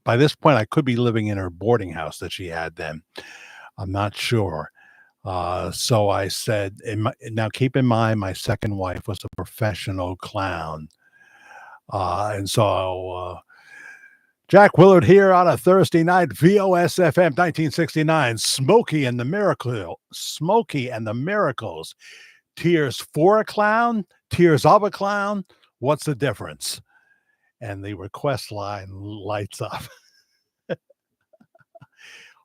by this point, I could be living in her boarding house that she had then. I'm not sure. So I said, now keep in mind, my second wife was a professional clown. And so Jack Willard here on a Thursday night, VOSFM 1969, Smokey and the Miracles. Tears for a clown, tears of a clown. What's the difference? And the request line lights up.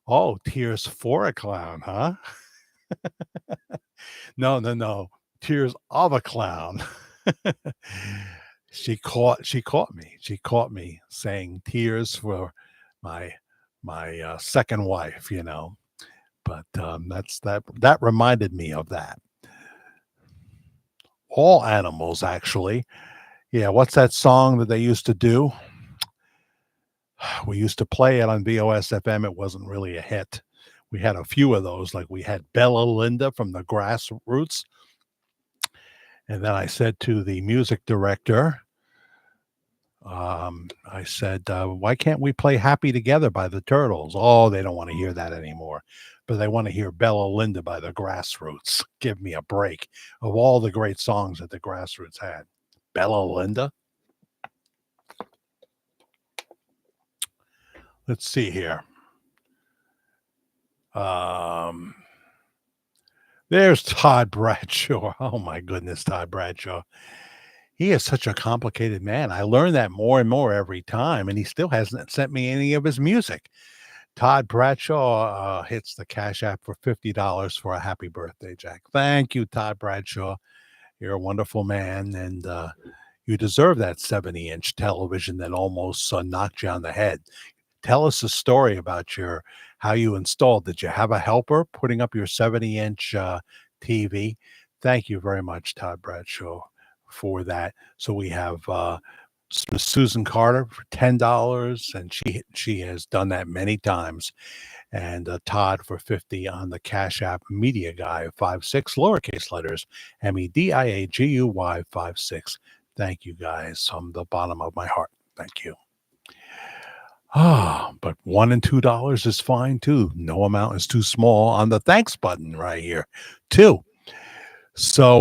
Oh, tears for a clown, huh? No. Tears of a clown. She caught me. She caught me saying tears for my second wife, But that reminded me of that. All animals, actually. Yeah, what's that song that they used to do? We used to play it on VOSFM. It wasn't really a hit. We had a few of those, like we had Bella Linda from the Grassroots. And then I said to the music director, I said, why can't we play Happy Together by the Turtles? Oh, they don't want to hear that anymore. But they want to hear Bella Linda by the Grassroots. Give me a break. Of all the great songs that the Grassroots had. Bella Linda? Let's see here. There's Todd Bradshaw. Oh, my goodness, Todd Bradshaw. He is such a complicated man. I learn that more and more every time, and he still hasn't sent me any of his music. Todd Bradshaw hits the Cash App for $50 for a happy birthday, Jack. Thank you, Todd Bradshaw. You're a wonderful man, and you deserve that 70-inch television that almost knocked you on the head. Tell us a story about how you installed. Did you have a helper putting up your 70-inch TV? Thank you very much, Todd Bradshaw, for that. So we have Susan Carter for $10, and she has done that many times. And Todd for $50 on the Cash App, Media Guy 56, lowercase letters, MEDIAGUY 56. Thank you guys from the bottom of my heart. Thank you. But $1 and $2 is fine too. No amount is too small on the thanks button right here too. So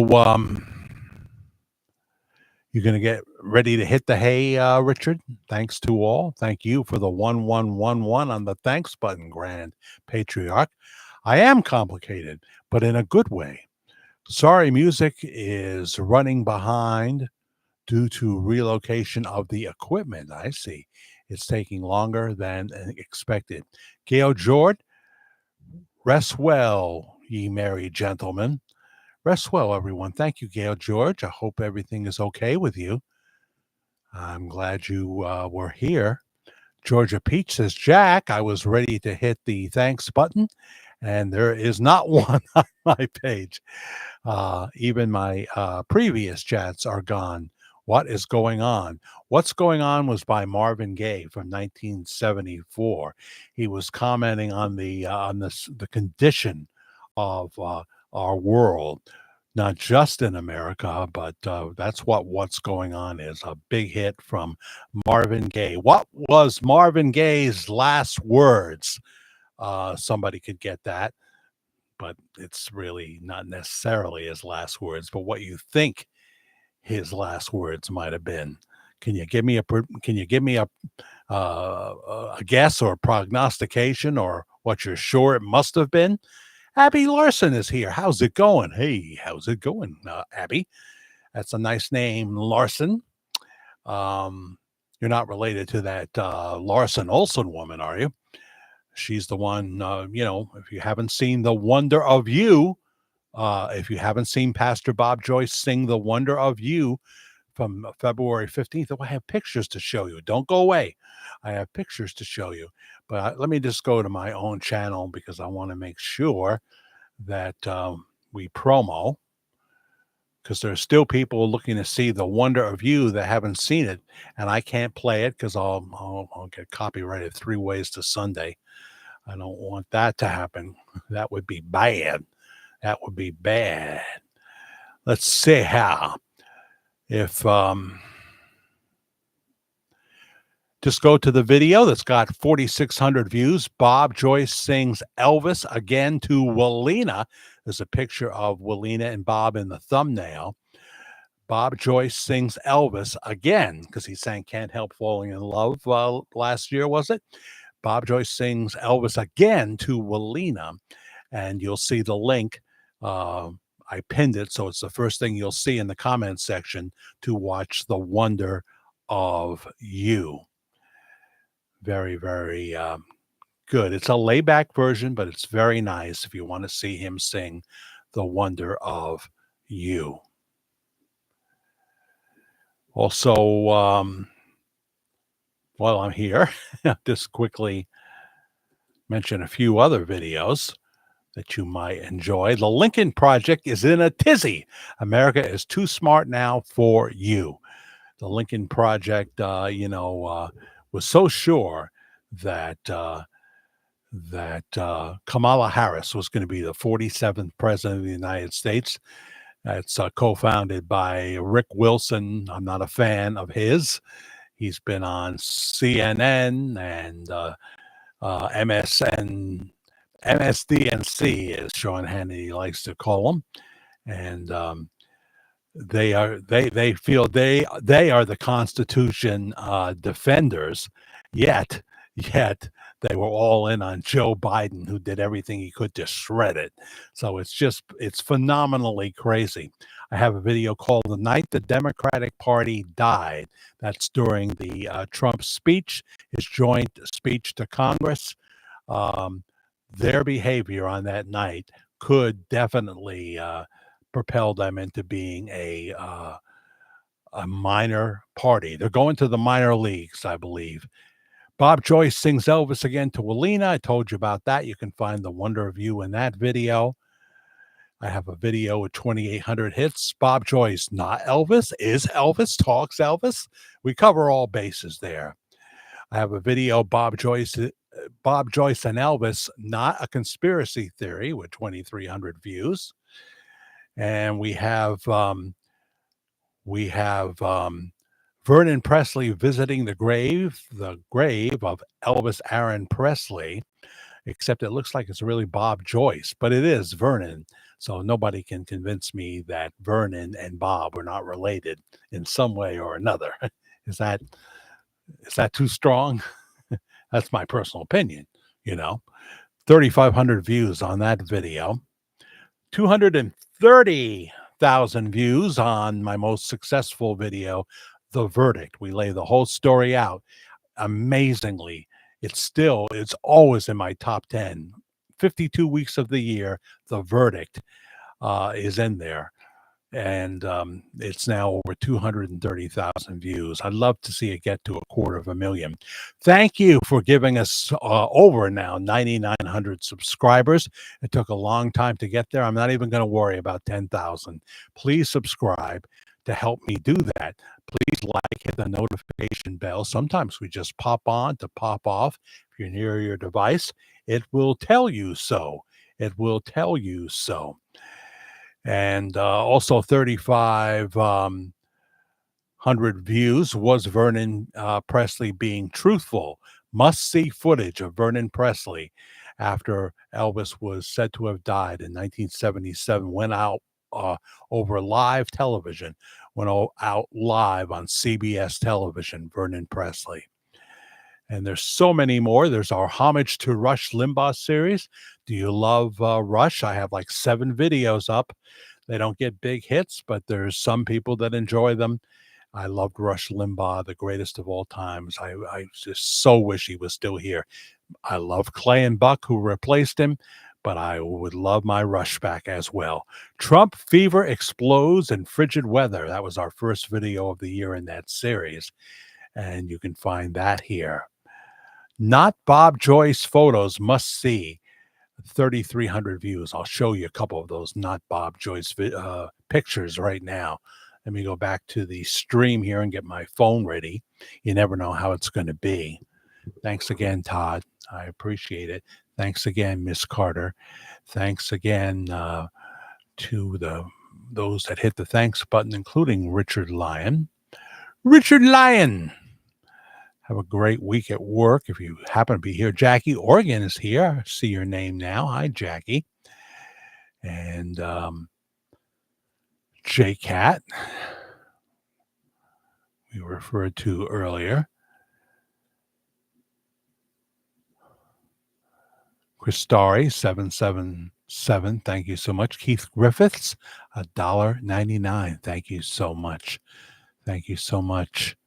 you're going to get Ready to hit the hay, Richard? Thanks to all. Thank you for the 1111 on the thanks button, Grand Patriarch. I am complicated, but in a good way. Sorry, music is running behind due to relocation of the equipment. I see. It's taking longer than expected. Gail George, rest well, ye merry gentlemen. Rest well, everyone. Thank you, Gail George. I hope everything is okay with you. I'm glad you were here. Georgia Peach says, Jack, I was ready to hit the thanks button, and there is not one on my page. Even my previous chats are gone. What is going on? What's Going On was by Marvin Gaye from 1974. He was commenting on the condition of our world, not just in America, but that's What's Going On is. A big hit from Marvin Gaye. What was Marvin Gaye's last words? Somebody could get that, but it's really not necessarily his last words, but what you think his last words might have been. Can you give me a guess or a prognostication or what you're sure it must have been? Abby Larson is here. How's it going? Hey, how's it going, Abby? That's a nice name, Larson. You're not related to that Larson Olson woman, are you? She's the one, if you haven't seen The Wonder of You, if you haven't seen Pastor Bob Joyce sing The Wonder of You from February 15th, I have pictures to show you. Don't go away. I have pictures to show you. But let me just go to my own channel because I want to make sure that we promo, because there's still people looking to see The Wonder of You that haven't seen it, and I can't play it because I'll get copyrighted 3 Ways to Sunday. I don't want that to happen. That would be bad. That would be bad. Let's see how. If just go to the video that's got 4,600 views. Bob Joyce sings Elvis again to Walina. There's a picture of Walina and Bob in the thumbnail. Bob Joyce sings Elvis again because he sang Can't Help Falling in Love last year, was it? Bob Joyce sings Elvis again to Walina, and you'll see the link. I pinned it, so it's the first thing you'll see in the comments section to watch The Wonder of You. Very, very good. It's a layback version, but it's very nice if you want to see him sing The Wonder of You. Also, while I'm here, just quickly mention a few other videos that you might enjoy. The Lincoln Project is in a tizzy. America is too smart now for you. The Lincoln Project, was so sure that Kamala Harris was going to be the 47th president of the United States. It's co-founded by Rick Wilson. I'm not a fan of his. He's been on CNN and MSDNC, as Sean Hannity likes to call them, and they feel they are the Constitution defenders. Yet they were all in on Joe Biden, who did everything he could to shred it. So it's phenomenally crazy. I have a video called "The Night the Democratic Party Died." That's during the Trump speech, his joint speech to Congress. Their behavior on that night could definitely propel them into being a minor party. They're going to the minor leagues, I believe. Bob Joyce sings Elvis again to Walina. I told you about that. You can find The Wonder of You in that video. I have a video with 2,800 hits. Bob Joyce, not Elvis. Is Elvis? Talks Elvis? We cover all bases there. I have a video, Bob Joyce and Elvis, not a conspiracy theory, with 2,300 views. And we have Vernon Presley visiting the grave of Elvis Aaron Presley, except it looks like it's really Bob Joyce, but it is Vernon. So nobody can convince me that Vernon and Bob are not related in some way or another. Is that too strong? That's my personal opinion, 3,500 views on that video. 230,000 views on my most successful video, The Verdict. We lay the whole story out. Amazingly, it's always in my top 10. 52 weeks of the year, The Verdict is in there. And it's now over 230,000 views. I'd love to see it get to 250,000. Thank you for giving us over now 9,900 subscribers. It took a long time to get there. I'm not even going to worry about 10,000. Please subscribe to help me do that. Please hit the notification bell. Sometimes we just pop on to pop off. If you're near your device, it will tell you so. It will tell you so. And also 3,500 views was Vernon Presley being truthful. Must-see footage of Vernon Presley after Elvis was said to have died in 1977 went out over live television, went out live on CBS television, Vernon Presley. And there's so many more. There's our Homage to Rush Limbaugh series. Do you love Rush? I have like 7 videos up. They don't get big hits, but there's some people that enjoy them. I loved Rush Limbaugh, the greatest of all times. I just so wish he was still here. I love Clay and Buck, who replaced him, but I would love my Rush back as well. Trump fever explodes in frigid weather. That was our first video of the year in that series. And you can find that here. Not Bob Joyce photos must see. 3,300 views. I'll show you a couple of those Not Bob Joyce pictures right now. Let me go back to the stream here and get my phone ready. You never know how it's going to be. Thanks again, Todd. I appreciate it. Thanks again, Miss Carter. Thanks again to those that hit the thanks button, including Richard Lyon. Richard Lyon! Have a great week at work if you happen to be here. Jackie Organ is here. I see your name now. Hi, Jackie. And J-Cat, we referred to earlier. Christari, 777. Thank you so much. Keith Griffiths, $1.99. Thank you so much. Thank you so much.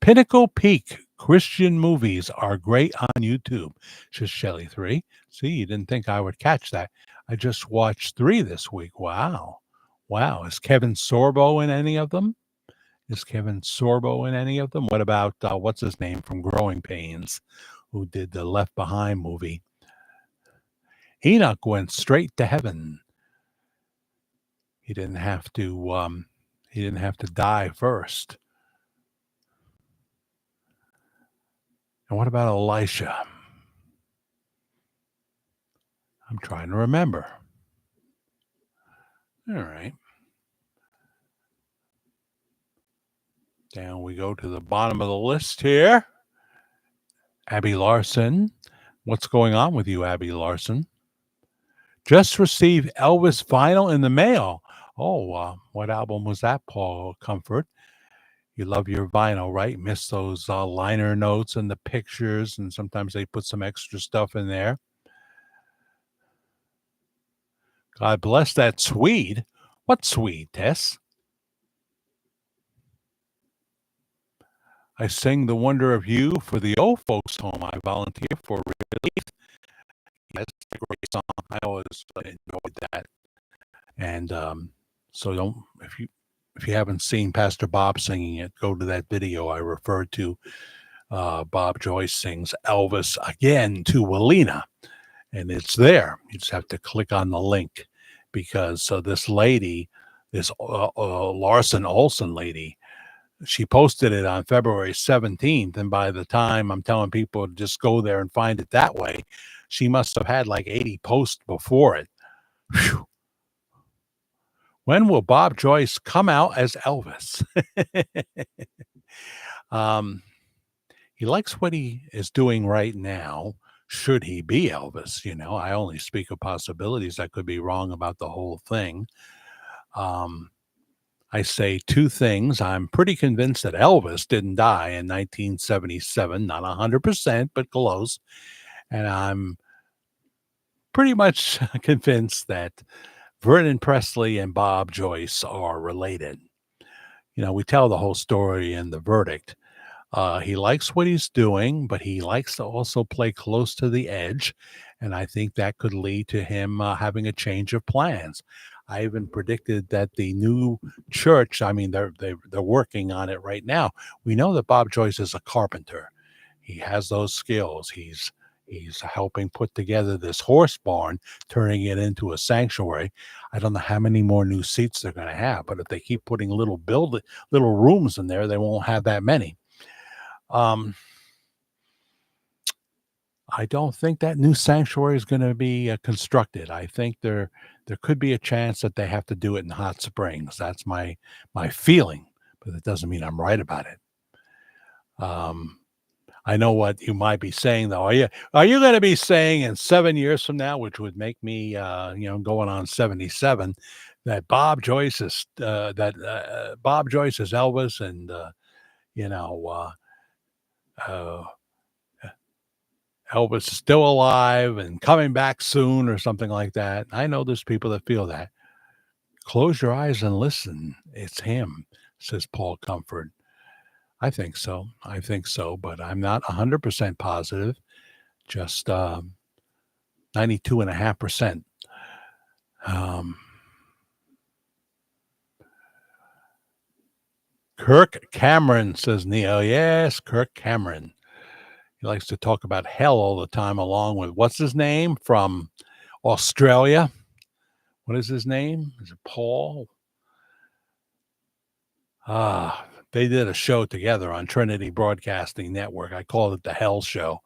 Pinnacle Peak Christian movies are great on YouTube. Just Shelly 3. See, you didn't think I would catch that. I just watched 3 this week. Wow. Is Kevin Sorbo in any of them? What about what's his name from Growing Pains, who did the Left Behind movie? Enoch went straight to heaven. He didn't have to die first. And what about Elisha? I'm trying to remember. All right. Down we go to the bottom of the list here. Abby Larson. What's going on with you, Abby Larson? Just received Elvis vinyl in the mail. Oh, what album was that, Paul Comfort? You love your vinyl, right? Miss those liner notes and the pictures, and sometimes they put some extra stuff in there. God bless that Swede. What Swede, Tess? I sing The Wonder of You for the old folks home. I volunteer for relief. Yes, a great song. I always enjoyed that. And so if you haven't seen Pastor Bob singing it, go to that video I referred to. Bob Joyce sings Elvis again to Walina, and it's there. You just have to click on the link, because this lady, this Larson Olson lady, she posted it on February 17th, and by the time I'm telling people to just go there and find it that way, she must have had like 80 posts before it. Whew. When will Bob Joyce come out as Elvis? He likes what he is doing right now, should he be Elvis? I only speak of possibilities. I could be wrong about the whole thing. I say two things. I'm pretty convinced that Elvis didn't die in 1977, not 100%, but close. And I'm pretty much convinced that Vernon Presley and Bob Joyce are related. We tell the whole story in the verdict. He likes what he's doing, but he likes to also play close to the edge. And I think that could lead to him having a change of plans. I even predicted that the new church, I mean, they're working on it right now. We know that Bob Joyce is a carpenter. He has those skills. He's helping put together this horse barn, turning it into a sanctuary. I don't know how many more new seats they're going to have, but if they keep putting little rooms in there, they won't have that many. I don't think that new sanctuary is going to be constructed. I think there could be a chance that they have to do it in Hot Springs. That's my feeling, but it doesn't mean I'm right about it. I know what you might be saying, though. Are you going to be saying in 7 years from now, which would make me, going on 77, that Bob Joyce is Elvis, and Elvis is still alive and coming back soon, or something like that? I know there's people that feel that. Close your eyes and listen. It's him, says Paul Comfort. I think so, but I'm not 100% positive, just 92.5%. Kirk Cameron, says Neo. Yes, Kirk Cameron. He likes to talk about hell all the time, along with, what's his name, from Australia? What is his name? Is it Paul? They did a show together on Trinity Broadcasting Network. I called it the Hell Show.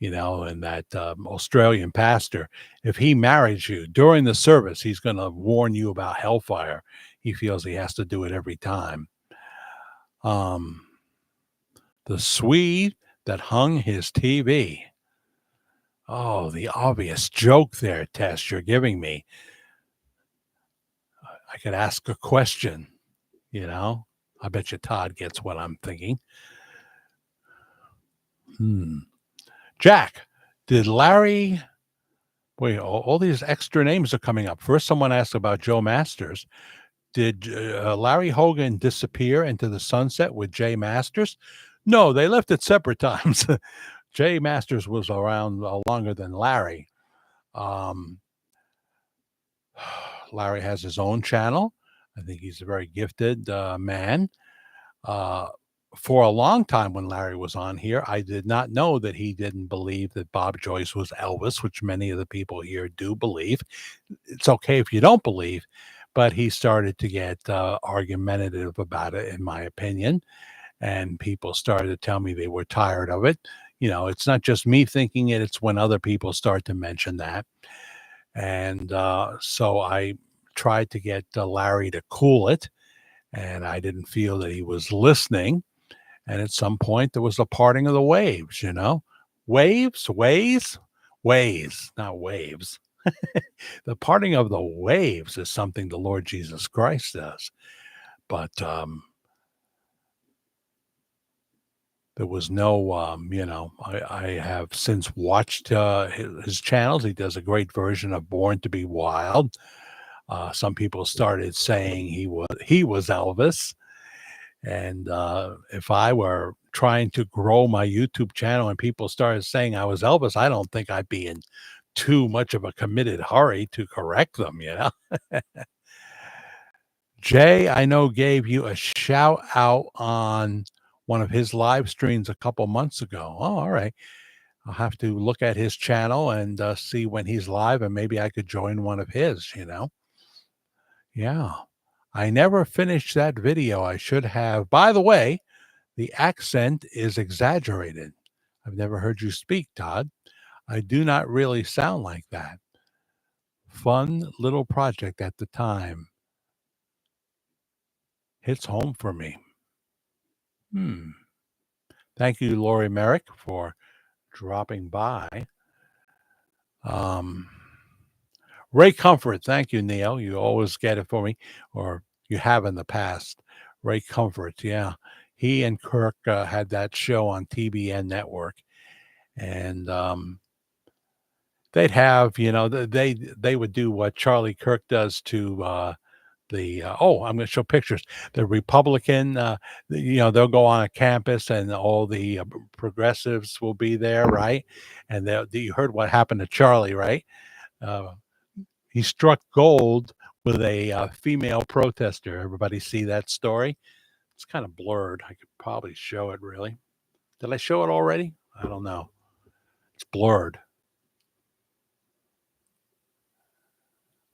And that Australian pastor, if he marries you during the service, he's going to warn you about hellfire. He feels he has to do it every time. The Swede that hung his TV. Oh, the obvious joke there, Tess, you're giving me. I could ask a question, I bet you Todd gets what I'm thinking. Jack, did Larry... Wait, all these extra names are coming up. First, someone asked about Joe Masters. Did Larry Hogan disappear into the sunset with Jay Masters? No, they left at separate times. Jay Masters was around longer than Larry. Larry has his own channel. I think he's a very gifted man. For a long time when Larry was on here, I did not know that he didn't believe that Bob Joyce was Elvis, which many of the people here do believe. It's okay if you don't believe, but he started to get argumentative about it, in my opinion, and people started to tell me they were tired of it. It's not just me thinking it, it's when other people start to mention that. And so I tried to get Larry to cool it, and I didn't feel that he was listening. And at some point, there was a parting of the waves, Waves, not waves. The parting of the waves is something the Lord Jesus Christ does. But there was no, I have since watched his channels. He does a great version of Born to Be Wild. Some people started saying he was Elvis. And if I were trying to grow my YouTube channel and people started saying I was Elvis, I don't think I'd be in too much of a committed hurry to correct them, Jay, I know, gave you a shout out on one of his live streams a couple months ago. Oh, all right. I'll have to look at his channel and see when he's live, and maybe I could join one of his, Yeah. I never finished that video. I should have. By the way, the accent is exaggerated. I've never heard you speak, Todd. I do not really sound like that. Fun little project at the time. Hits home for me. Thank you, Lori Merrick, for dropping by. Um, Ray Comfort. Thank you, Neil. You always get it for me, or you have in the past. Ray Comfort. Yeah. He and Kirk had that show on TBN Network. And they'd have, they would do what Charlie Kirk does to I'm going to show pictures. The Republican, they'll go on a campus and all the progressives will be there, right? And you heard what happened to Charlie, right? Uh, he struck gold with a female protester. Everybody see that story? It's kind of blurred. I could probably show it, really. Did I show it already? I don't know. It's blurred.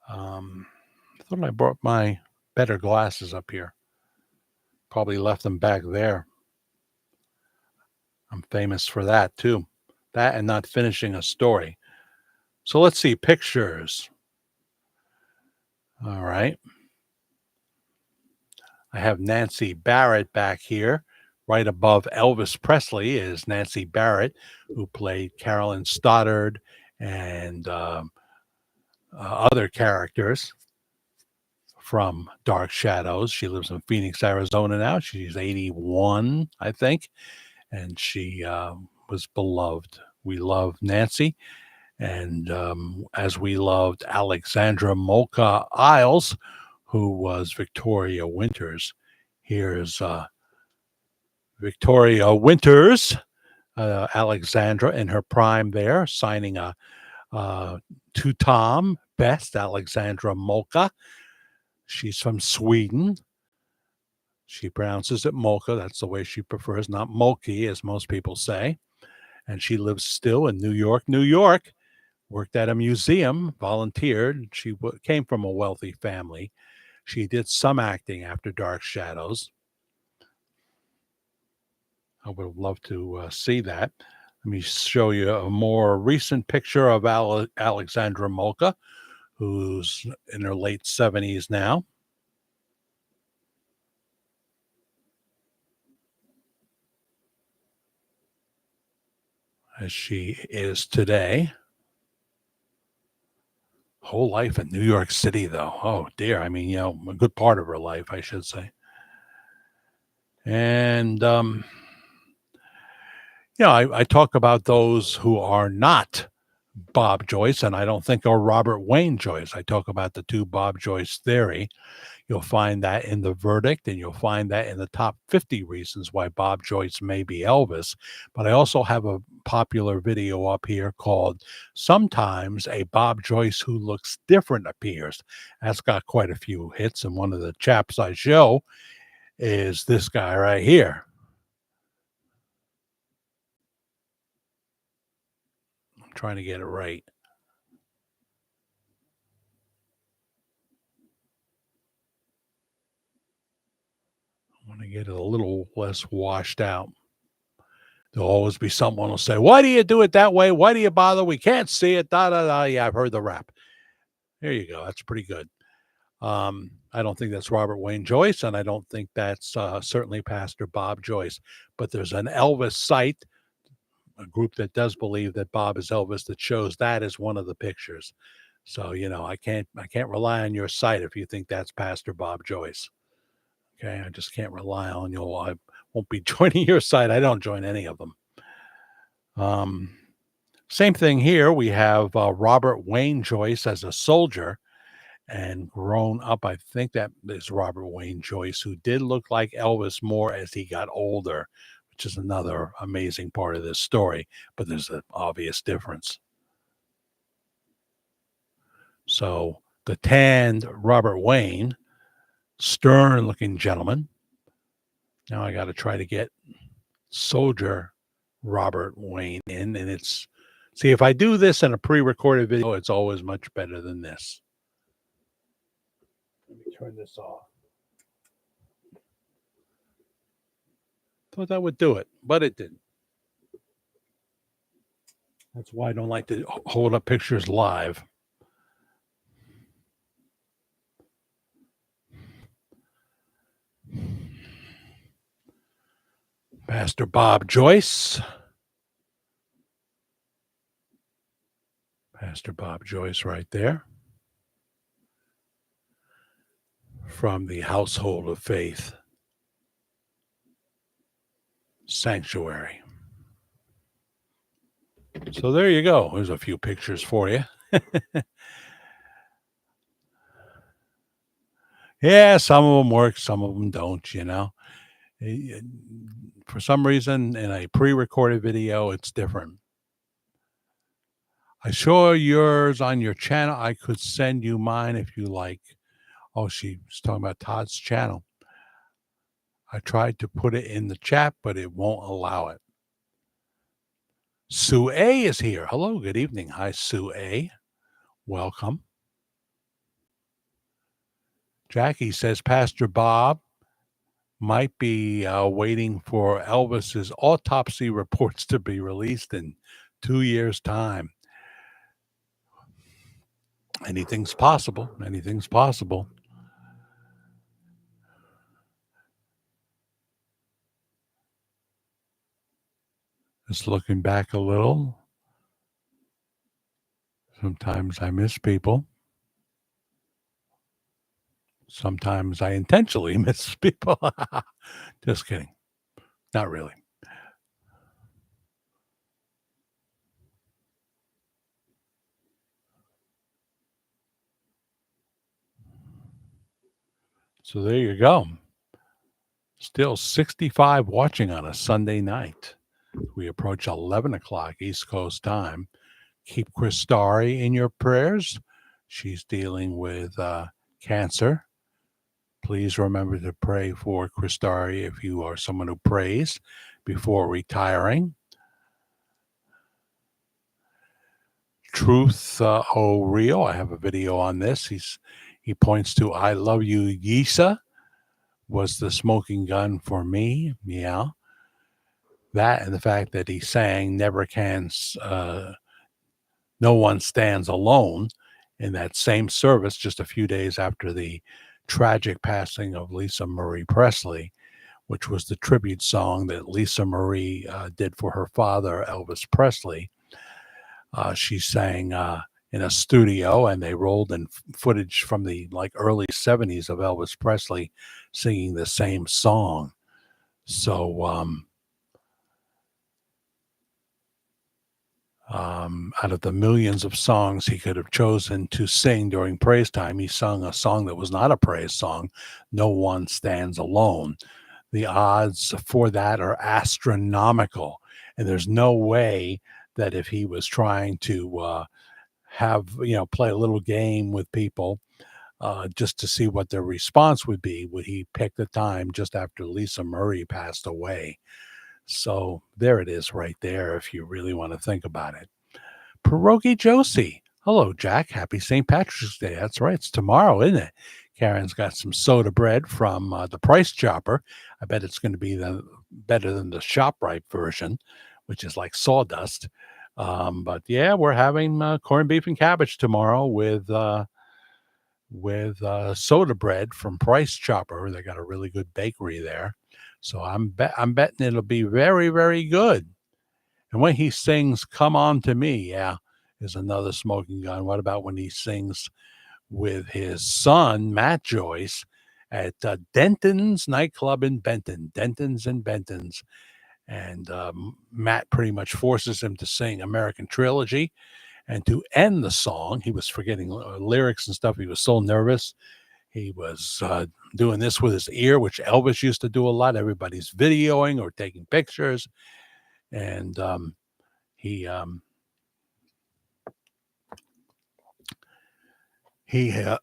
I thought I brought my better glasses up here. Probably left them back there. I'm famous for that too. That and not finishing a story. So let's see pictures. All right. I have Nancy Barrett back here. Right above Elvis Presley is Nancy Barrett, who played Carolyn Stoddard and other characters from Dark Shadows. She lives in Phoenix, Arizona now. She's 81, I think, and she was beloved. We love Nancy, and as we loved Alexandra Mocha Isles, who was Victoria Winters. Here's Victoria Winters, Alexandra in her prime there, signing a to Tom Best, Alexandra Mocha. She's from Sweden. She pronounces it Mocha. That's the way she prefers, not Moki, as most people say. And she lives still in New York, New York. Worked at a museum, volunteered. She came from a wealthy family. She did some acting after Dark Shadows. I would love to see that. Let me show you a more recent picture of Alexandra Mocha, who's in her late 70s now. As she is today. Whole life in New York City, though. Oh, dear. I mean, a good part of her life, I should say. And, I talk about those who are not Bob Joyce, and I don't think are Robert Wayne Joyce. I talk about the two Bob Joyce theory. You'll find that in the verdict, and you'll find that in the top 50 reasons why Bob Joyce may be Elvis. But I also have a popular video up here called Sometimes a Bob Joyce Who Looks Different Appears. That's got quite a few hits, and one of the chaps I show is this guy right here. I'm trying to get it right. I want to get it a little less washed out. There'll always be someone who'll say, why do you do it that way? Why do you bother? We can't see it. Da, da, da. Yeah, I've heard the rap. There you go. That's pretty good. I don't think that's Robert Wayne Joyce, and I don't think that's certainly Pastor Bob Joyce. But there's an Elvis site, a group that does believe that Bob is Elvis, that shows that as one of the pictures. So, I can't rely on your site if you think that's Pastor Bob Joyce. Okay, I just can't rely on you. I won't be joining your site. I don't join any of them. Same thing here. We have Robert Wayne Joyce as a soldier and grown up. I think that is Robert Wayne Joyce, who did look like Elvis more as he got older, which is another amazing part of this story. But there's an obvious difference. So the tanned Robert Wayne, stern-looking gentleman. Now I got to try to get soldier Robert Wayne in, and see, if I do this in a pre-recorded video, it's always much better than this. Let me turn this off. Thought that would do it, but it didn't. That's why I don't like to hold up pictures live. Pastor Bob Joyce. Pastor Bob Joyce right there from the Household of Faith Sanctuary. So there you go. There's a few pictures for you. Yeah, some of them work, some of them don't, you know. For some reason, in a pre-recorded video, it's different. I saw yours on your channel. I could send you mine if you like. Oh, she's talking about Todd's channel. I tried to put it in the chat, but it won't allow it. Sue A is here. Hello, good evening. Hi, Sue A. Welcome. Jackie says Pastor Bob might be waiting for Elvis's autopsy reports to be released in 2 years' time. Anything's possible. Anything's possible. Just looking back a little. Sometimes I miss people. Sometimes I intentionally miss people. Just kidding. Not really. So there you go. Still 65 watching on a Sunday night. We approach 11 o'clock East Coast time. Keep Chris Starry in your prayers. She's dealing with cancer. Please remember to pray for Chris Starry if you are someone who prays before retiring. Truth Real. I have a video on this. He points to I Love You, Yisa was the smoking gun for me. Yeah. That and the fact that he sang Never Can, No One Stands Alone in that same service just a few days after the tragic passing of Lisa Marie Presley, which was the tribute song that Lisa Marie did for her father, Elvis Presley. She sang in a studio, and they rolled in footage from the early 70s of Elvis Presley singing the same song. So out of the millions of songs he could have chosen to sing during praise time, he sung a song that was not a praise song, No One Stands Alone. The odds for that are astronomical, and there's no way that if he was trying to play a little game with people just to see what their response would he pick the time just after Lisa Marie passed away? So there it is right there if you really want to think about it. Pierogi Josie. Hello, Jack. Happy St. Patrick's Day. That's right. It's tomorrow, isn't it? Karen's got some soda bread from the Price Chopper. I bet it's going to be better than the ShopRite version, which is like sawdust. But yeah, we're having corned beef and cabbage tomorrow with soda bread from Price Chopper. They got a really good bakery there. So I'm betting it'll be very, very good. And when he sings Come On To Me, yeah, is another smoking gun. What about when he sings with his son, Matt Joyce, at Denton's nightclub in Benton, Denton's and Benton's. And Matt pretty much forces him to sing American Trilogy. And to end the song, he was forgetting lyrics and stuff. He was so nervous. He was doing this with his ear, which Elvis used to do a lot. Everybody's videoing or taking pictures. And he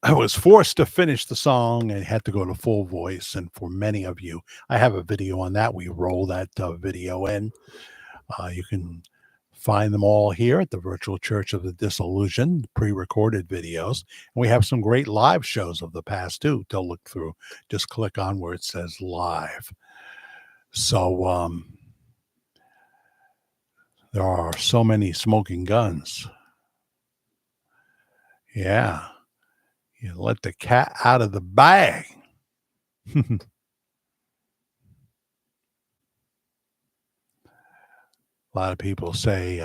was forced to finish the song and had to go to full voice. And for many of you, I have a video on that. We roll that video in. You can find them all here at the Virtual Church of the Disillusioned, pre-recorded videos. And we have some great live shows of the past, too, to look through. Just click on where it says live. So there are so many smoking guns. Yeah. You let the cat out of the bag. A lot of people say,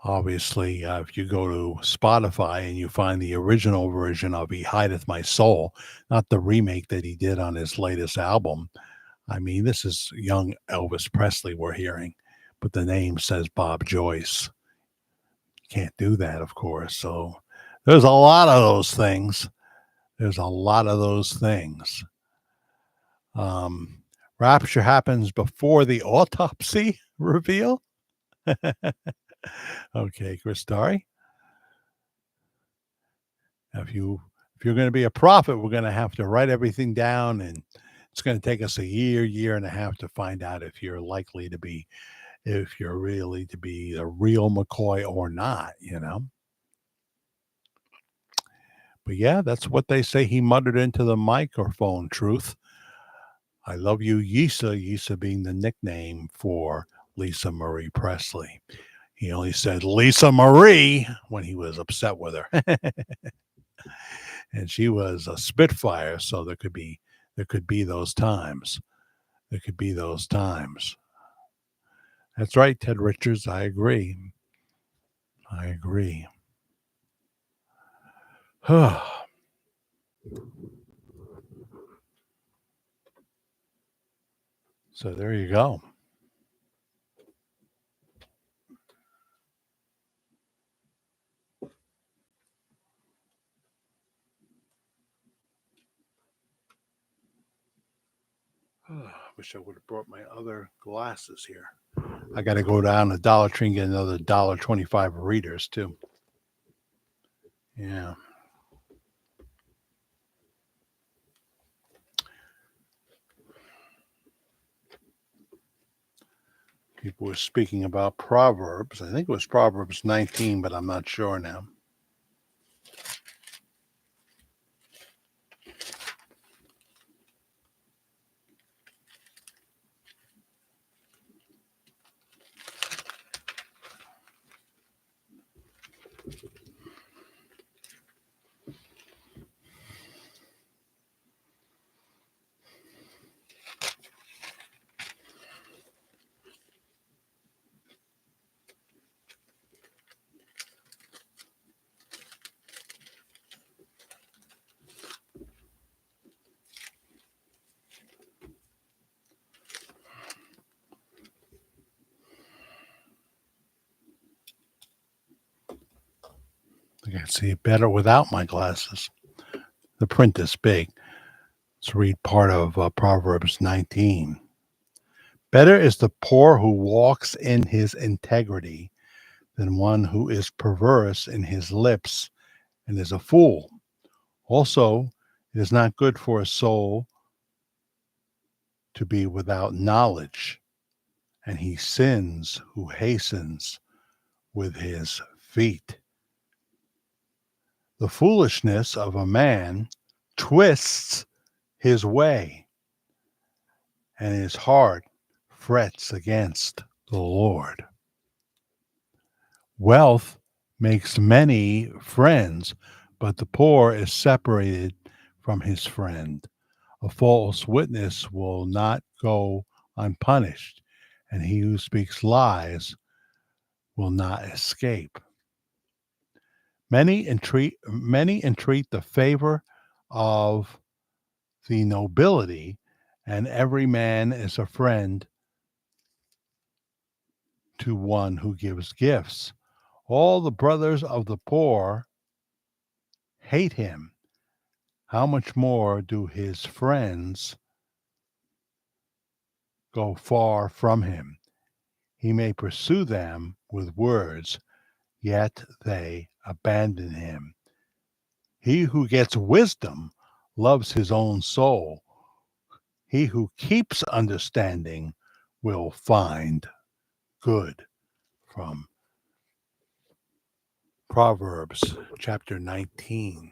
Obviously, if you go to Spotify and you find the original version of He Hideth My Soul, not the remake that he did on his latest album. I mean, this is young Elvis Presley we're hearing, but the name says Bob Joyce. Can't do that, of course. So there's a lot of those things. There's a lot of those things. Rapture happens before the autopsy reveal. Okay, Christari. If you're going to be a prophet, we're going to have to write everything down, and it's going to take us a year and a half to find out if you're likely to be, if you're really to be the real McCoy or not, But yeah, that's what they say. He muttered into the microphone, truth. I love you, Yisa, Yisa being the nickname for Lisa Marie Presley. He only said Lisa Marie when he was upset with her. And she was a Spitfire, so there could be those times. There could be those times. That's right, Ted Richards. I agree. I agree. So there you go. I wish I would have brought my other glasses here. I got to go down to Dollar Tree and get another $1.25 readers too. Yeah. People were speaking about Proverbs. I think it was Proverbs 19, but I'm not sure now. I can see it better without my glasses. The print is big. Let's read part of Proverbs 19. Better is the poor who walks in his integrity than one who is perverse in his lips and is a fool. Also, it is not good for a soul to be without knowledge, and he sins who hastens with his feet. The foolishness of a man twists his way, and his heart frets against the Lord. Wealth makes many friends, but the poor is separated from his friend. A false witness will not go unpunished, and he who speaks lies will not escape. Many entreat the favor of the nobility, and every man is a friend to one who gives gifts. All the brothers of the poor hate him. How much more do his friends go far from him? He may pursue them with words, yet they abandon him. He who gets wisdom loves his own soul. He who keeps understanding will find good. From Proverbs chapter 19.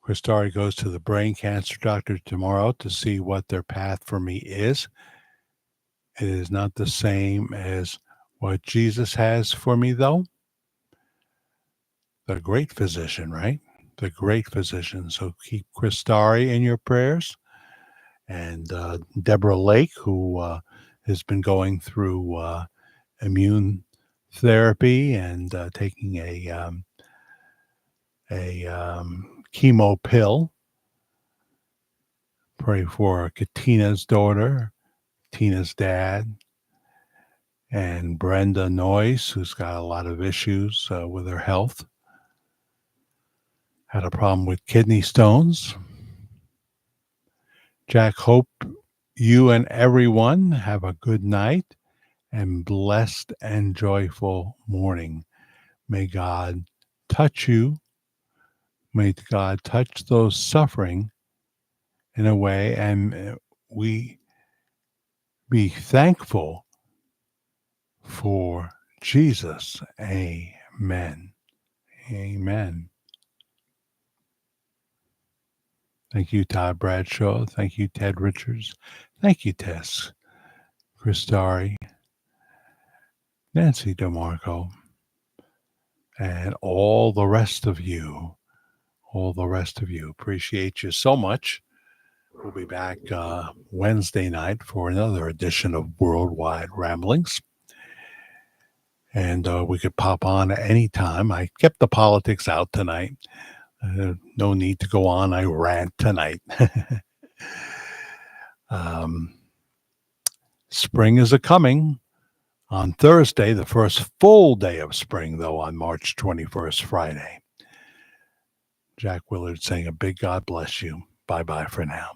Christari goes to the brain cancer doctor tomorrow to see what their path for me is. It is not the same as what Jesus has for me, though. the great physician, right? The great physician. So keep Chris Starry in your prayers, and Deborah Lake, who has been going through immune therapy and taking a chemo pill. Pray for Katina's daughter, Tina's dad, and Brenda Noyce, who's got a lot of issues with her health. Had a problem with kidney stones. Jack, hope you and everyone have a good night and blessed and joyful morning. May God touch you. May God touch those suffering in a way, and we be thankful for Jesus. Amen. Amen. Thank you, Todd Bradshaw. Thank you, Ted Richards. Thank you, Tess, Christari, Nancy DeMarco, and all the rest of you. All the rest of you. Appreciate you so much. We'll be back Wednesday night for another edition of Worldwide Ramblings. And we could pop on at any time. I kept the politics out tonight. No need to go on. I rant tonight. Spring is a-coming. On Thursday, the first full day of spring, though, on March 21st, Friday. Jack Willard saying a big God bless you. Bye-bye for now.